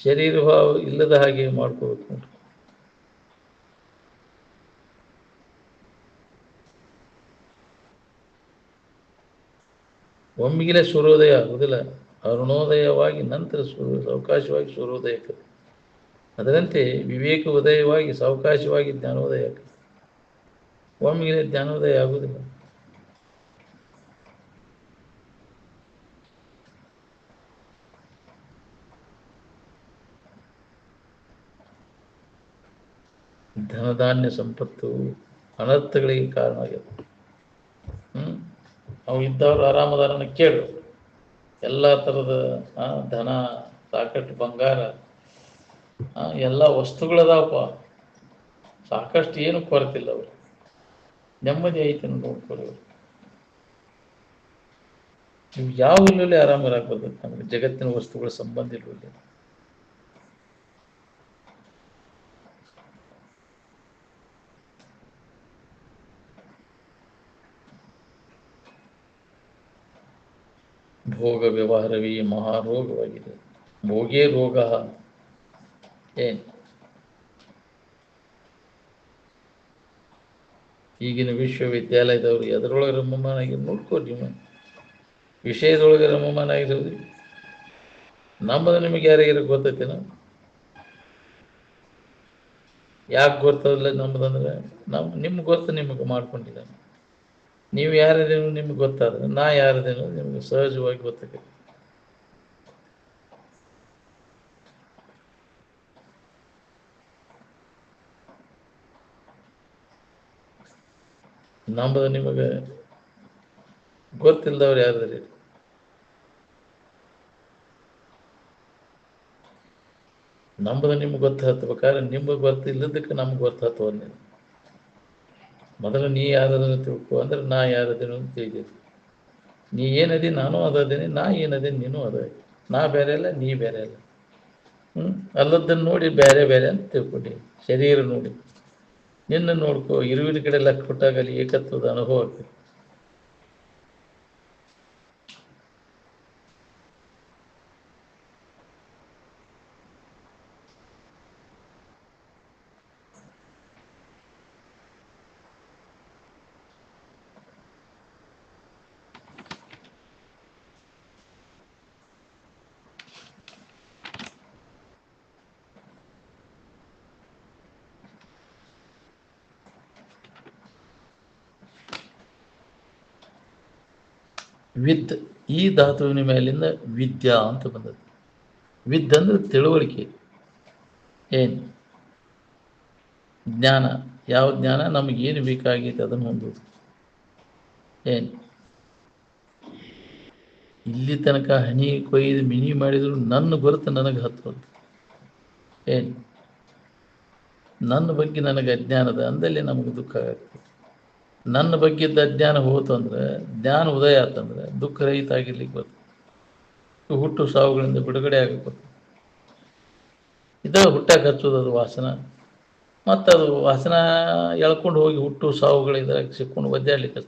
ಶರೀರ ಭಾವ ಇಲ್ಲದ ಹಾಗೆ ಮಾಡ್ಕೋಬೇಕು ನೋಡ್ರಿ. ಒಮ್ಮಿಗಿಲೆ ಸೂರ್ಯೋದಯ ಆಗುವುದಿಲ್ಲ, ಅರುಣೋದಯವಾಗಿ ನಂತರ ಸಾವಕಾಶವಾಗಿ ಸೂರ್ಯೋದಯ ಆಗ್ತದೆ. ಅದರಂತೆ ವಿವೇಕ ಉದಯವಾಗಿ ಸಾವಕಾಶವಾಗಿ ಜ್ಞಾನೋದಯ ಆಗ್ತದೆ. ಒಮ್ಮಿಗಿಲೆ ಜ್ಞಾನೋದಯ ಆಗುವುದಿಲ್ಲ. ಧನಧಾನ್ಯ ಸಂಪತ್ತು ಅನರ್ಥಗಳಿಗೆ ಕಾರಣ ಆಗ್ಯದ. ಅವು ಇದ್ದವ್ರು ಆರಾಮದಾರನ ಕೇಳು. ಎಲ್ಲ ಥರದ ಧನ, ಸಾಕಷ್ಟು ಬಂಗಾರ, ಎಲ್ಲ ವಸ್ತುಗಳದಾವಪ್ಪ, ಸಾಕಷ್ಟು ಏನು ಕೊರತಿಲ್ಲ. ಅವರು ನೆಮ್ಮದಿ ಐತೆ ನೋಡ್ಕೊಳ್ಳಿ. ಅವರು ನೀವು ಯಾವ ಇಲ್ಲಲ್ಲಿ ಆರಾಮರಾಗ್ಬೋದು. ನಮಗೆ ಜಗತ್ತಿನ ವಸ್ತುಗಳ ಸಂಬಂಧ ಇಲ್ಲವಲ್ಲ. ಭೋಗ ವ್ಯವಹಾರವೇ ಮಹಾರೋಗವಾಗಿದೆ. ಭೋಗೇ ರೋಗ. ಏನು ಈಗಿನ ವಿಶ್ವವಿದ್ಯಾಲಯದವರು ಎದರೊಳಗೆ ರಮಮಾನಾಗಿ ನೋಡ್ಕೊ ನೀವು, ವಿಷಯದೊಳಗೆ ರಮಮಾನ ಆಗಿರೋದು. ನಮ್ಮದು ನಿಮಗೆ ಯಾರಿಗಾರ ಗೊತ್ತೈತೇನ? ಯಾಕೆ ಗೊತ್ತದಿಲ್ಲ ನಮ್ಮದಂದ್ರೆ ನಿಮ್ಗೆ ಗೊತ್ತು, ನಿಮಗೆ ಮಾಡ್ಕೊಂಡಿದ್ದಾನೆ. ನೀವು ಯಾರದೇನು ನಿಮ್ಗೆ ಗೊತ್ತಾದ್ರೆ ನಾ ಯಾರದೇನು ನಿಮ್ಗೆ ಸಹಜವಾಗಿ ಗೊತ್ತಾಗೈತೆ. ನಮ್ಮದು ನಿಮಗೆ ಗೊತ್ತಿಲ್ಲದವ್ರು ಯಾರದ್ರಿ? ನಮ್ಮದು ನಿಮ್ಗೆ ಗೊತ್ತು ಹತ್ಬೇಕಾದ್ರೆ ನಿಮಗೆ ಗೊತ್ತಿಲ್ಲದಕ್ಕೆ ನಮ್ಗೆ ಗೊತ್ತು ಹತ್ತುವಲ್ಲ. ಮೊದಲು ನೀ ಯಾರದನ್ನು ತಿಳ್ಕೊ ಅಂದ್ರೆ ನಾ ಯಾರದೇನು ಅಂತ ತಿಳಿದೀನಿ. ನೀ ಏನದಿ ನಾನು ಅದದೇನೆ, ನಾ ಏನದೇನು ನೀನು ಅದ. ನಾ ಬೇರೆ ಅಲ್ಲ, ನೀ ಬೇರೆ ಅಲ್ಲ. ಅಲ್ಲದನ್ನು ನೋಡಿ ಬೇರೆ ಬೇರೆ ಅಂತ ತಿಳ್ಕೊಂಡಿ. ಶರೀರ ನೋಡಿ ನಿನ್ನ ನೋಡ್ಕೊ, ಇರುವಿನ ಕಡೆ ಲೆಕ್ಕ ಕೊಟ್ಟಾಗ ಅಲ್ಲಿ ಏಕತ್ವದ ಅನುಭವ ಆಗ್ತದೆ. ವಿದ್ ಈ ಧಾತುವಿನ ಮೇಲಿಂದ ವಿದ್ಯಾ ಅಂತ ಬಂದದ್ದು. ವಿದ್ ಅಂದ್ರೆ ತಿಳುವಳಿಕೆ. ಏನು ಜ್ಞಾನ? ಯಾವ ಜ್ಞಾನ? ನಮಗೇನು ಬೇಕಾಗೈತೆ ಅದನ್ನು ಹೊಂದೋದು. ಏನು ಇಲ್ಲಿ ತನಕ ಹನಿ ಕೊಯ್ದು ಮಿನಿ ಮಾಡಿದ್ರು ನನ್ನ ಗುರುತು ನನಗೆ ಹತ್ತೋದು. ಏನು ನನ್ನ ಬಗ್ಗೆ ನನಗೆ ಅಜ್ಞಾನದ ಅಂದಲ್ಲಿ ನಮಗೆ ದುಃಖ ಆಗ್ತದೆ. ನನ್ನ ಬಗ್ಗೆದ್ದ ಅಜ್ಞಾನ ಹೋತು ಅಂದ್ರೆ, ಜ್ಞಾನ ಉದಯ ಆತಂದ್ರೆ ದುಃಖ ರಹಿತ ಆಗಿರ್ಲಿಕ್ಕೆ ಬರ್ತದೆ. ಹುಟ್ಟು ಸಾವುಗಳಿಂದ ಬಿಡುಗಡೆ ಆಗಬೇಕು. ಇದ ಹುಟ್ಟಾಕ ಹಚ್ಚೋದು, ಅದು ವಾಸನ. ಮತ್ತು ಅದು ವಾಸನ ಎಳ್ಕೊಂಡು ಹೋಗಿ ಹುಟ್ಟು ಸಾವುಗಳಿಂದ ಸಿಕ್ಕೊಂಡು ಒದ್ದಾಡ್ಲಿಕ್ಕೆ.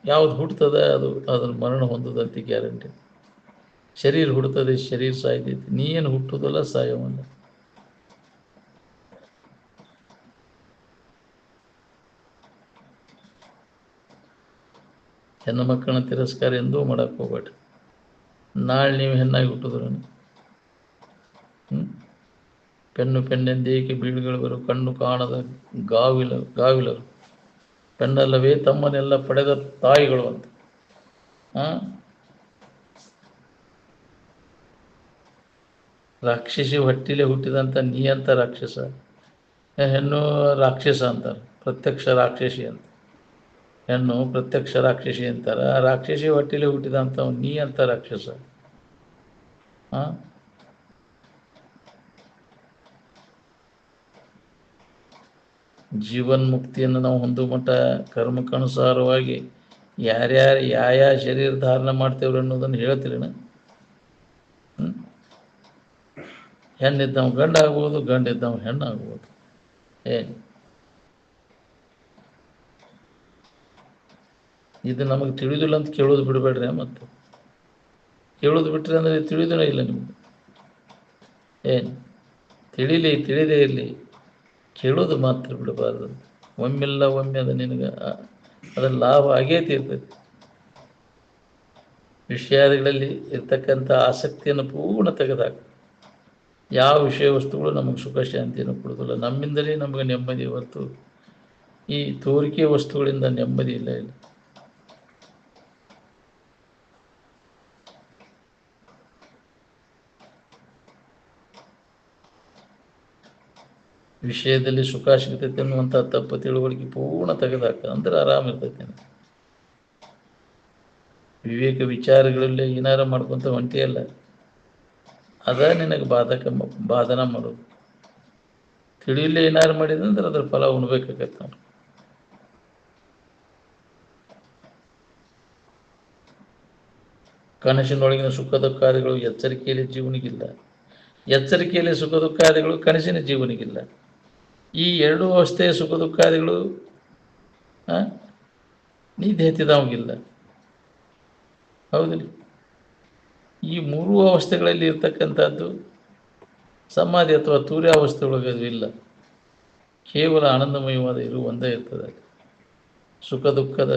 ಯಾವ್ದು ಹುಡ್ತದೆ ಅದು ಅದನ್ನು ಮರಣ ಹೊಂದದಂತೆ ಗ್ಯಾರಂಟಿ. ಶರೀರ ಹುಡ್ತದೆ, ಶರೀರ ಸಾಯ್ತೈತಿ. ನೀ ಏನು ಹುಟ್ಟುವುದಲ್ಲ, ಸಾಯವಲ್ಲ. ಹೆಣ್ಣು ಮಕ್ಕಳನ್ನ ತಿರಸ್ಕಾರ ಎಂದೂ ಮಾಡಕ್ಕೆ ಹೋಗ್ಬೇಡ್ರಿ. ನಾಳೆ ನೀವು ಹೆಣ್ಣಾಗಿ ಹುಟ್ಟಿದ್ರು ಪೆಣ್ಣು ಪೆಣ್ಣೆಂದೇಕೆ ಬೀಳುಗಳು ಬರು, ಕಣ್ಣು ಕಾಣದ ಗಾವಿಲರು ಪೆಣ್ಣಲ್ಲವೇ ತಮ್ಮನ್ನೆಲ್ಲ ಪಡೆದ ತಾಯಿಗಳು ಅಂತ. ರಾಕ್ಷಸಿ ಹೊಟ್ಟಿಲೆ ಹುಟ್ಟಿದಂಥ ನೀ ಅಂತ ರಾಕ್ಷಸ. ಹೆಣ್ಣು ರಾಕ್ಷಸ ಅಂತಾರೆ, ಪ್ರತ್ಯಕ್ಷ ರಾಕ್ಷಸಿ ಅಂತ. ಹೆಣ್ಣು ಪ್ರತ್ಯಕ್ಷ ರಾಕ್ಷಸಿ ಅಂತಾರೆ. ಆ ರಾಕ್ಷಸಿ ಹೊಟ್ಟಿಲೆ ಹುಟ್ಟಿದಂಥ ನೀ ಅಂತ ರಾಕ್ಷಸ. ಜೀವನ್ ಮುಕ್ತಿಯನ್ನು ನಾವು ಹೊಂದುವ ಮಟ್ಟ ಕರ್ಮಕ್ಕನುಸಾರವಾಗಿ ಯಾರ್ಯಾರು ಯಾವ ಶರೀರ ಧಾರಣೆ ಮಾಡ್ತೇವ್ರಿ ಅನ್ನೋದನ್ನು ಹೇಳ್ತೀರಿನ. ಹೆಣ್ಣಿದ್ದವ ಗಂಡ ಆಗ್ಬೋದು, ಗಂಡಿದ್ದವ ಹೆಣ್ಣು ಆಗ್ಬೋದು. ಏನು ಇದು ನಮಗೆ ತಿಳಿದಿಲ್ಲ ಅಂತ ಕೇಳೋದು ಬಿಡಬೇಡ್ರಿ. ಮತ್ತು ಕೇಳೋದು ಬಿಟ್ರಿ ಅಂದರೆ ತಿಳಿದನೇ ಇಲ್ಲ ನಿಮ್ಗೆ. ಏನು ತಿಳಿದೇ ಇರಲಿ, ಕೇಳೋದು ಮಾತ್ರ ಬಿಡಬಾರ್ದು. ಒಮ್ಮೆಲ್ಲ ಒಮ್ಮೆ ಅದು ನಿನಗೆ ಅದರ ಲಾಭ ಆಗೇ ತೀರ್ತೈತಿ. ವಿಷಯಾದಿಗಳಲ್ಲಿ ಇರ್ತಕ್ಕಂಥ ಆಸಕ್ತಿಯನ್ನು ಪೂರ್ಣ ತೆಗೆದಾಗ ಯಾವ ವಿಷಯ ವಸ್ತುಗಳು ನಮಗೆ ಸುಖ ಶಾಂತಿಯನ್ನು ಕೊಡೋದಿಲ್ಲ. ನಮ್ಮಿಂದಲೇ ನಮಗೆ ನೆಮ್ಮದಿ ಹೊರತು ಈ ತೋರಿಕೆ ವಸ್ತುಗಳಿಂದ ನೆಮ್ಮದಿ ಇಲ್ಲ. ವಿಷಯದಲ್ಲಿ ಸುಖ ಸಿಗ್ತೈತೆ ಅನ್ನುವಂಥ ತಪ್ಪು ತಿಳುವಳಿಕೆ ಪೂರ್ಣ ತೆಗೆದಾಕ ಅಂದ್ರೆ ಆರಾಮಿರ್ತೈತೆ. ವಿವೇಕ ವಿಚಾರಗಳಲ್ಲಿ ಏನಾರ ಮಾಡ್ಕೊಂತ ಹೊಂಟಿಯಲ್ಲ, ಅದ ನಿನಗೆ ಬಾಧನ ಮಾಡೋದು. ತಿಳಿಯಲೇ ಏನಾರು ಮಾಡಿದಂದ್ರೆ ಅದ್ರ ಫಲ ಉಣ್ಬೇಕಾಗತ್ತೆ. ನಾವು ಕನಸಿನೊಳಗಿನ ಸುಖ ದುಃಖಾದಿಗಳು ಎಚ್ಚರಿಕೆಯಲ್ಲಿ ಜೀವನಿಗಿಲ್ಲ, ಎಚ್ಚರಿಕೆಯಲ್ಲಿ ಸುಖ ದುಃಖಾದಿಗಳು ಕನಸಿನ ಜೀವನಿಗಿಲ್ಲ. ಈ ಎರಡೂ ಅವಸ್ಥೆಯ ಸುಖ ದುಃಖಾದಿಗಳು ನಿದ್ದೆ ಹತ್ತಿದವಂಗಿಲ್ಲ. ಹೌದಿಲ್ಲ? ಈ ಮೂರೂ ಅವಸ್ಥೆಗಳಲ್ಲಿ ಇರ್ತಕ್ಕಂಥದ್ದು ಸಮಾಧಿ ಅಥವಾ ತೂರ್ಯಾವಸ್ಥೆ ಒಳಗೆ ಅದು ಇಲ್ಲ. ಕೇವಲ ಆನಂದಮಯವಾದ ಇರು ಒಂದೇ ಇರ್ತದೆ. ಸುಖ ದುಃಖದ